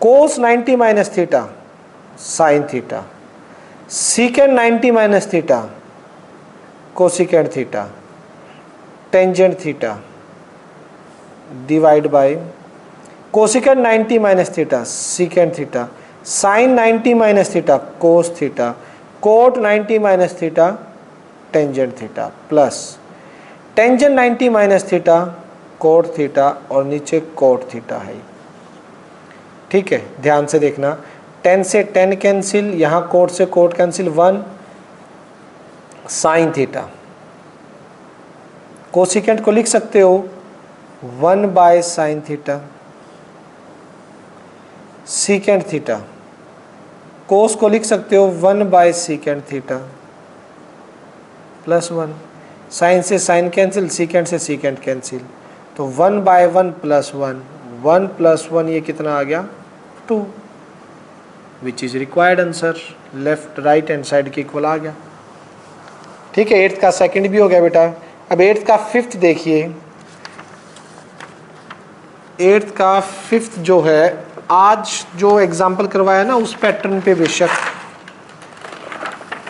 cos 90 minus theta sine theta, secant 90 minus theta cosecant theta tangent theta divide by cosecant 90 minus theta secant theta sine 90 minus theta cos theta cot 90 minus theta tangent theta plus tangent 90 minus theta cot theta और नीचे cot theta है। ठीक है, ध्यान से देखना, 10 से 10 cancel, यहाँ कोट से cot cancel, 1 sine theta. Cosecant को लिख सकते हो 1 by sine theta, secant theta cos को लिख सकते हो 1 by secant theta plus 1, sine से साइन कैंसिल, सीकेंट से सीकेंट कैंसिल, तो 1 बाय 1 प्लस 1, 1 प्लस 1 ये कितना आ गया? 2, विच is required answer. Left right hand side के इक्वल आ गया। ठीक है, 8th का सेकंड भी हो गया बेटा। अब 8th का 5th देखिए, 8th का 5th जो है, आज जो एग्जाम्पल करवाया ना उस पैटर्न पे बेशक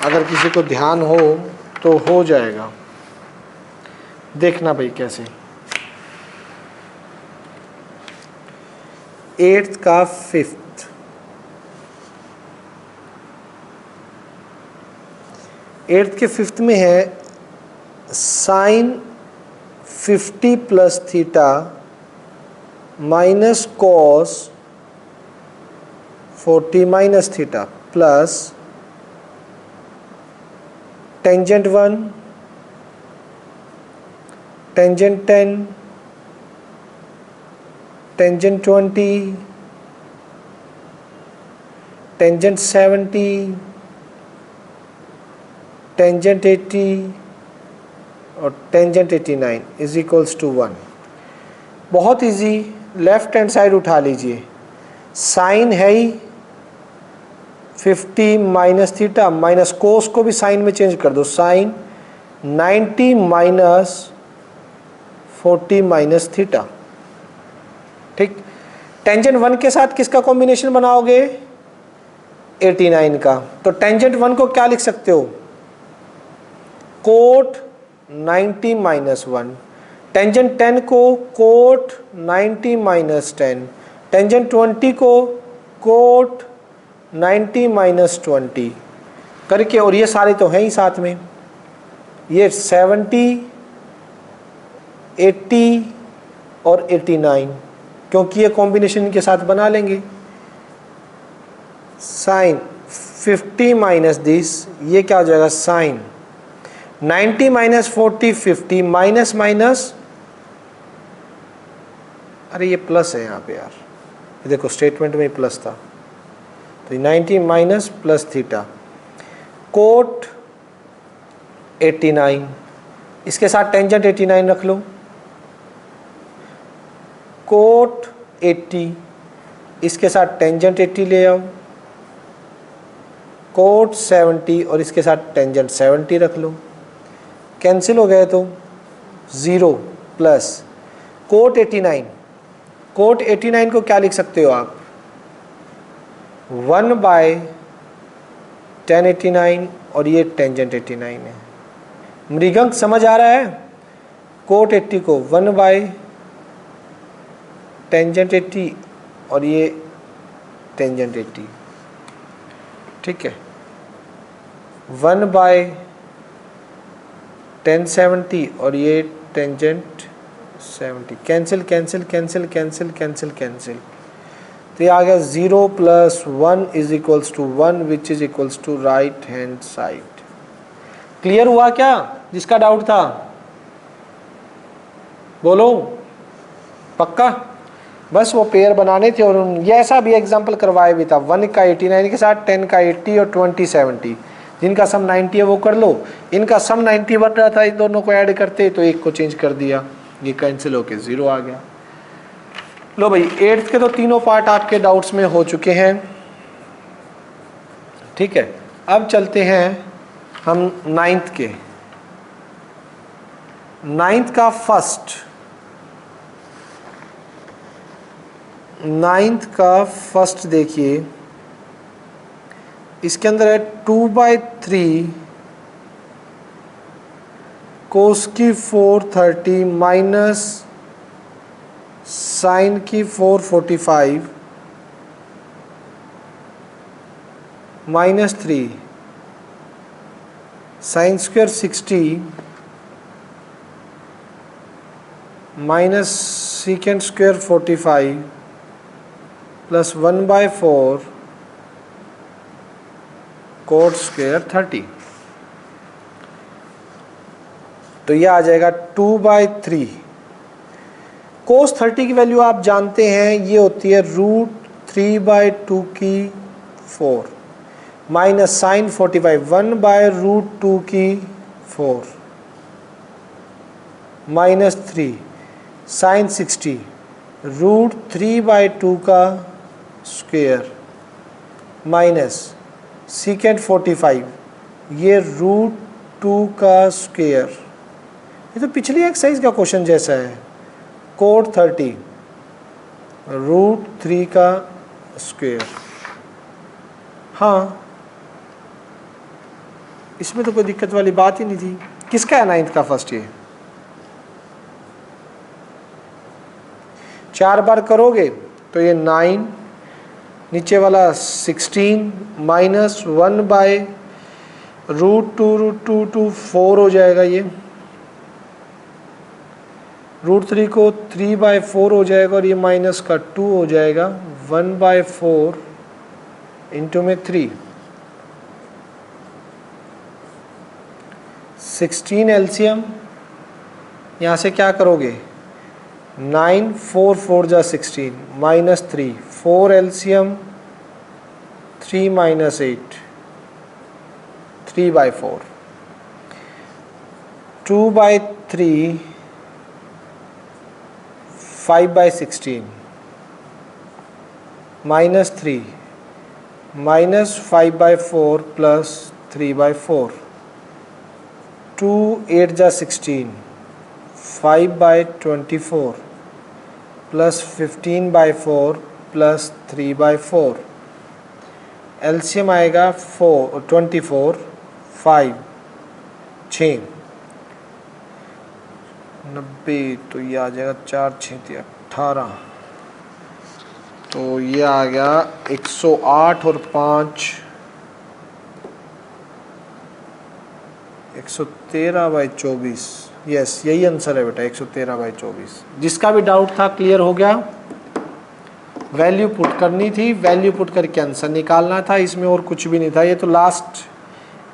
अगर किसी को ध्यान हो तो हो जाएगा। देखना भाई कैसे। 8th का 5th, 8th के 5th में है sine 50 plus theta minus cos 40 minus theta plus tangent 1 tangent 10 tangent 20 tangent 70 tangent 80 और टेंजेंट 89 इज इक्वल्स टू 1। बहुत इजी, लेफ्ट हैंड साइड उठा लीजिए, साइन है ही 50 माइनस थीटा माइनस कोस को भी साइन में चेंज कर दो, साइन 90 माइनस 40 माइनस थीटा। ठीक, टेंजेंट 1 के साथ किसका कॉम्बिनेशन बनाओगे? 89 का। तो टेंजेंट 1 को क्या लिख सकते हो? कोट 90 माइनस 1, टेंजेंट 10 को कोट 90 माइनस 10, टेंजेंट 20 को कोट 90 माइनस 20 करके, और ये सारे तो हैं ही साथ में, ये 70 80 और 89 क्योंकि ये कॉम्बिनेशन के साथ बना लेंगे। साइन 50 माइनस दिस, ये क्या हो जाएगा? साइन 90 माइनस 40 50 माइनस माइनस, अरे ये प्लस है यहाँ पे यार, ये देखो स्टेटमेंट में प्लस था, तो 90 माइनस प्लस थीटा कोट 89 इसके साथ टेंजेंट 89 रख लो, कोट 80, इसके साथ टेंजेंट 80 ले आओ, कोट 70 और इसके साथ टेंजेंट 70 रख लो, कैंसिल हो गए तो 0 प्लस कोट 89, कोट 89 को क्या लिख सकते हो आप, 1/1089 और ये टेंजेंट 89 है। मृगंक समझ आ रहा है, कोट 80 को 1/टेंजेंट 80 और ये टेंजेंट 80, ठीक है, 1/1070 और ये tangent 70, cancel cancel cancel cancel cancel cancel, तो ये आ गया 0 + 1 is equals to 1 which is equals to right hand side. Clear हुआ क्या जिसका डाउट था, बोलो पक्का? बस वो पेयर बनाने थे और ये ऐसा भी एग्जाम्पल करवाया भी था, 1 का 89 के साथ 10 का 80 और 20 70, जिनका सम 90 है वो कर लो, इनका सम 90 बन रहा था, इन दोनों को ऐड करते तो एक को चेंज कर दिया, ये कैंसिल होके 0 आ गया। लो भाई 8th के तो तीनों पार्ट आपके डाउट्स में हो चुके हैं, ठीक है। अब चलते हैं हम 9th के। 9th का फर्स्ट देखिए, इसके अंदर है 2/3 कोस की 430 माइनस साइन की 445 minus 3 sine square 60 minus secant square 45 plus 1/4 coat square 30, तो यह आ जाएगा 2/3। कोस 30 की वैल्यू आप जानते हैं, ये होती है √3/2 की 4 माइनस साइन 45 1/√2 की 4 माइनस 3 साइन 60 √3/2 का स्क्वायर माइनस सीकेंड 45 ये √2 का स्क्वायर, ये तो पिछली एक्सरसाइज का क्वेश्चन जैसा है, कोट 30 √3 का स्क्वायर। हाँ इसमें तो कोई दिक्कत वाली बात ही नहीं थी। किसका है 9th का फर्स्ट, ये 4 बार करोगे तो ये 9, नीचे वाला 16 माइनस 1/√2 4 हो जाएगा, ये √3 को 3/4 हो जाएगा और ये माइनस का 2 हो जाएगा, 1/4 इंटू में 3, 16 एलसीएम, यहाँ से क्या करोगे 9 4 4 जा 16 minus 3 4 LCM 3 minus 8 3/4 2/3 5/16 minus 3 minus 5/4 plus 3/4 2 8 जा 16 5/24 प्लस 15/4 प्लस 3/4, एलसीएम आएगा 24 5 6 90, तो ये आ जाएगा 4 6 18, तो ये आ गया 108 और 5 113/24। यस यही आंसर है बेटा 113/24। जिसका भी डाउट था क्लियर हो गया। वैल्यू पुट करनी थी, वैल्यू पुट करके आंसर निकालना था, इसमें और कुछ भी नहीं था। ये तो लास्ट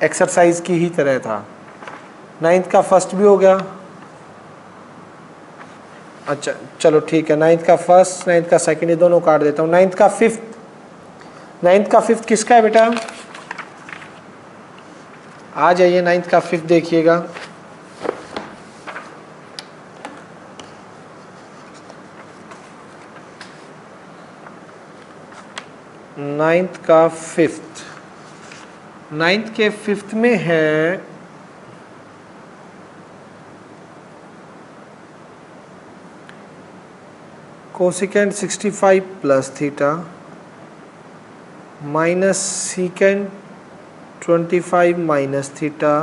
एक्सरसाइज की ही तरह था। 9th का फर्स्ट भी हो गया। अच्छा चलो ठीक है, 9th का फर्स्ट 9th का सेकंड ये दोनों काट देता हूँ। 9th का फिफ्थ, 9th का फिफ्थ किसका है बेटा? आ जाइए 9th का फिफ्थ देखिएगा। नाइन्थ का फिफ्थ, नाइन्थ के फिफ्थ में है cosecant 65 plus theta minus secant 25 minus theta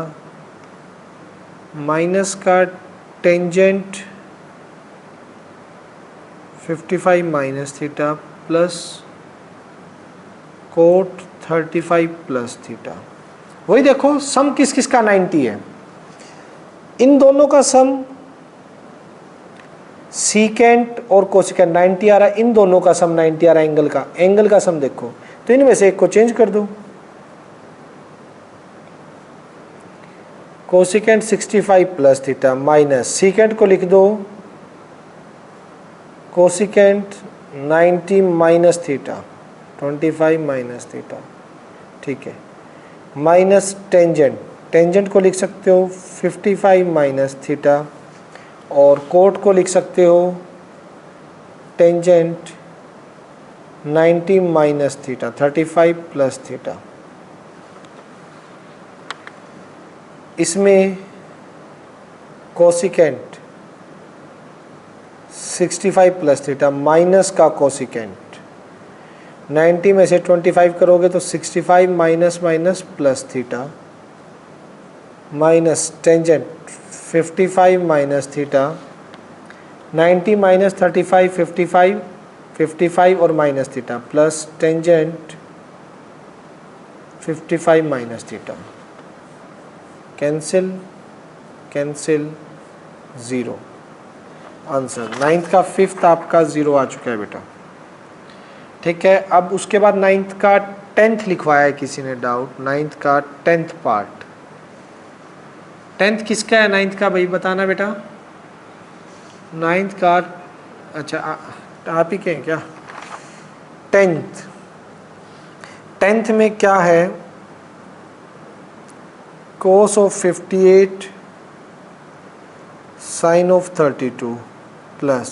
minus का tangent 55 minus theta plus cot 35 plus theta. वही देखो सम किस किस का 90 है, इन दोनों का सम सीकेंट और कोसिकेंट 90 आ रहा है, इन दोनों का सम 90 आ रहा है एंगल का सम देखो, तो इनमें से एक को चेंज कर दो। Cosecant 65 plus theta minus secant को लिख दो cosecant 90 minus theta 25 minus theta, ठीक है, माइनस टेंजेंट को लिख सकते हो 55 माइनस थीटा और कोट को लिख सकते हो tangent 90 minus theta 35 plus theta. इसमें कोसिकेंट 65 प्लस थीटा माइनस का कोसिकेंट 90 में से 25 करोगे तो 65 minus minus plus theta minus tangent 55 minus theta 90 minus 35 55 और minus theta plus tangent 55 minus theta, cancel cancel 0। Answer ninth का फिफ्थ आपका 0 आ चुका है बेटा, ठीक है। अब उसके बाद नाइन्थ का 10th लिखवाया है किसी ने डाउट, नाइन्थ का 10th पार्ट। 10th किसका है नाइन्थ का भाई बताना बेटा, नाइन्थ का अच्छा आप ही के हैं क्या। 10th में क्या है, cos of 58 sin of 32 plus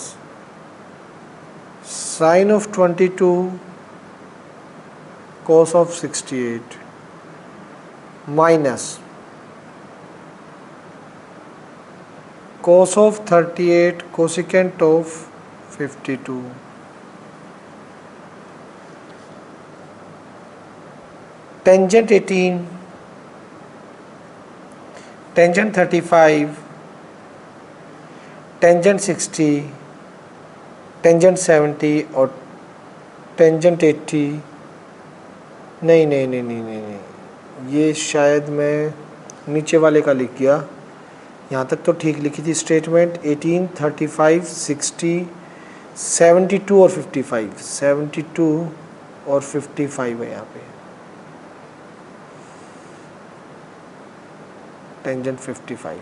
sin of 22 cos of 68 minus cos of 38 cosecant of 52 tangent 18 tangent 35 tangent 60 tangent 70 और टेंजेंट 80। नहीं, ये शायद मैं नीचे वाले का लिख गया, यहाँ तक तो ठीक लिखी थी स्टेटमेंट। 18 35 60 72 और 55 72 और 55 है यहाँ पे टेंजेंट 55,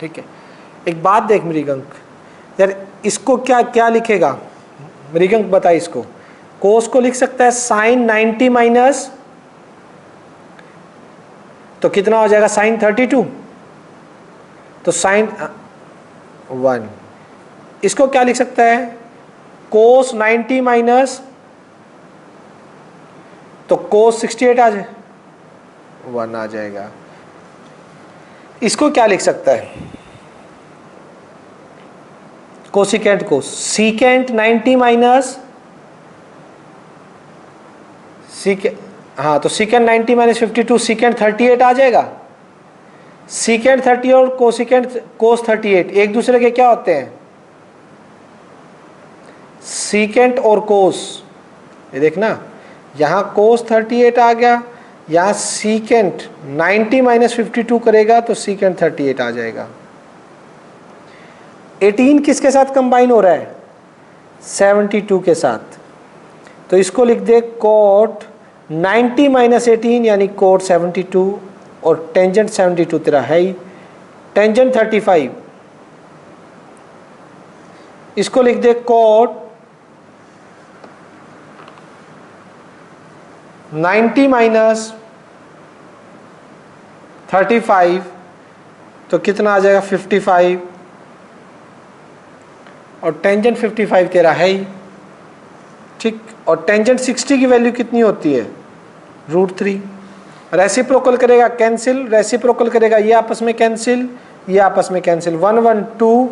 ठीक है। एक बात देख मृगंक यार, इसको क्या क्या लिखेगा मृगंक बता, इसको कोस को लिख सकता है साइन 90 माइनस, तो कितना हो जाएगा साइन 32, तो साइन 1। इसको क्या लिख सकता है कोस 90 माइनस, तो कोस 68 आ जाए 1 आ जाएगा। इसको क्या लिख सकता है कोसिकेंट को सीकेंट 90 माइनस हाँ, तो सीकेंट 90 माइनस 52 सीकेंट 38 आ जाएगा। सीकेंट 30 और कोसिकेंट कोस 38 एक दूसरे के क्या होते हैं, सीकेंट और कोस। ये देखना यहाँ कोस 38 आ गया, यहाँ सीकेंट 90 माइनस 52 करेगा तो सीकेंट 38 आ जाएगा। 18 किसके साथ कंबाइन हो रहा है 72 के साथ, तो इसको लिख दे कोट 90 माइनस 18 यानी कोट 72 और टेंजेंट 72 तेरा है ही, टेंजेंट 35 इसको लिख दे कोट 90 माइनस 35, तो कितना आ जाएगा 55 और टेंजेंट 55 तेरा है ही, ठीक, और टेंजेंट 60 की वैल्यू कितनी होती है, √3। रेसिप्रोकल करेगा कैंसिल, रेसिप्रोकल करेगा ये आपस में कैंसिल, ये आपस में कैंसिल, 1 1 2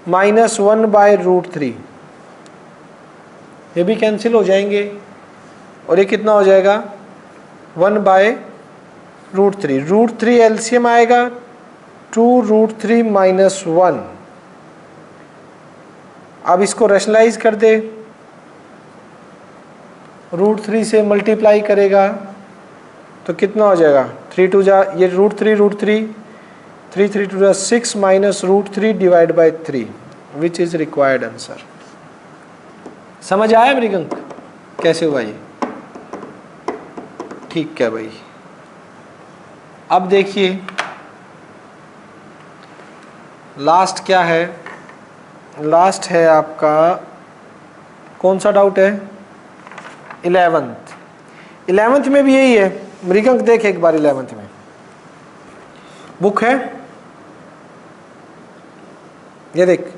माइनस 1 बाय √3, ये भी कैंसिल हो जाएंगे, और ये कितना हो जाएगा 1 बाय √3, √3 एलसीएम आएगा 2 √3 माइनस 1। अब इसको रैशनलाइज कर दे, √3 से मल्टीप्लाई करेगा तो कितना हो जाएगा, 3 2 जा, ये √3 3 3 2 जा 6 minus √3 divide by 3 which is required answer. समझ आया मृगंक कैसे हुआ ये? ठीक है भाई। अब देखिए लास्ट क्या है, लास्ट है आपका कौन सा डाउट है, 11th में भी यही है मृगंक। देख एक बार 11th में बुक है, ये देख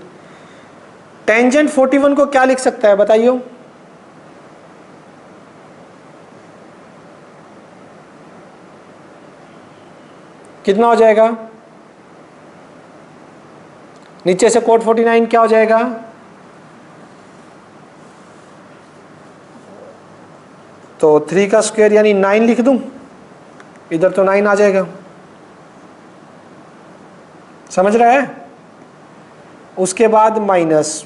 टेंजेंट 41 को क्या लिख सकता है बताइयो, कितना हो जाएगा, नीचे से कोट 49 क्या हो जाएगा, तो 3 का स्क्वायर यानी 9 लिख दूं, इधर तो 9 आ जाएगा, समझ रहा है। उसके बाद माइनस,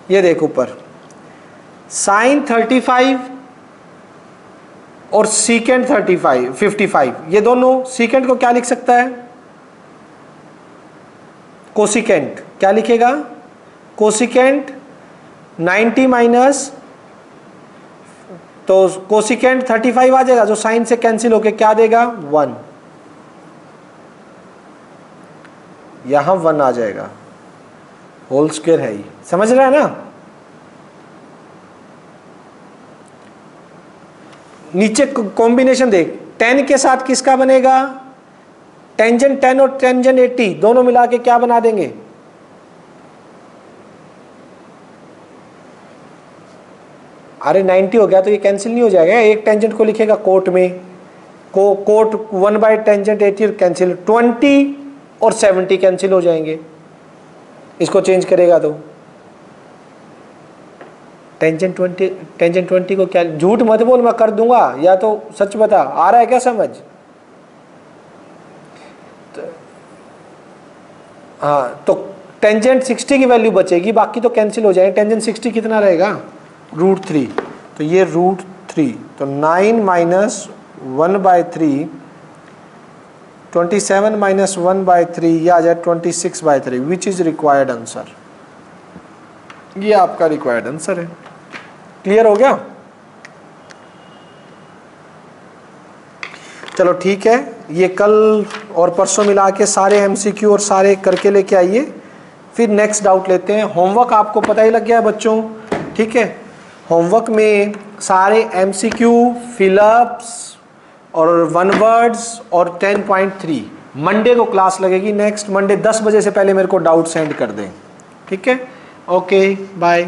ये देख ऊपर साइन 35 और सीकेंड 55, ये दोनों, सीकेंड को क्या लिख सकता है, कोसिकेंट, क्या लिखेगा, कोसिकेंट 90 माइनस, तो कोसिकेंट 35 आ जाएगा जो साइन से कैंसिल होके क्या देगा 1, यहां 1 आ जाएगा, होल स्क्वायर है ये, समझ रहा है ना। नीचे कॉम्बिनेशन देख, 10 के साथ किसका बनेगा, टेंजेंट 10 और टेंजेंट 80 दोनों मिला के क्या बना देंगे, अरे 90 हो गया तो ये कैंसिल नहीं हो जाएगा, एक टेंजेंट को लिखेगा कोट में, कोट 1 बाय टेंजेंट 80 कैंसिल, 20 और 70 कैंसिल हो जाएंगे, इसको चेंज करेगा तो टेंजेंट 20 को क्या, झूठ मत बोल मैं कर दूंगा, या तो सच बता, आ रहा है क्या समझ। हाँ तो टेंजेंट 60 की वैल्यू बचेगी, बाकी तो कैंसिल हो जाएंगे। टेंजेंट 60 कितना रहेगा, √3, तो ये √3, तो 9 माइनस 1 बाय 3, 27 माइनस 1 बाय 3, ये आ जाए 26 by 3 which is required answer. ये आपका रिक्वायर्ड आंसर है। क्लियर हो गया, चलो ठीक है, ये कल और परसों मिला के सारे एमसीक्यू और सारे करके लेके आइए, फिर नेक्स्ट डाउट लेते हैं। होमवर्क आपको पता ही लग गया बच्चों, ठीक है। होमवर्क में सारे एमसीक्यू, फिलअप्स और 1 वर्ड्स और 10.3 मंडे को क्लास लगेगी, नेक्स्ट मंडे 10 बजे से पहले मेरे को डाउट सेंड कर दें, ठीक है। Okay bye.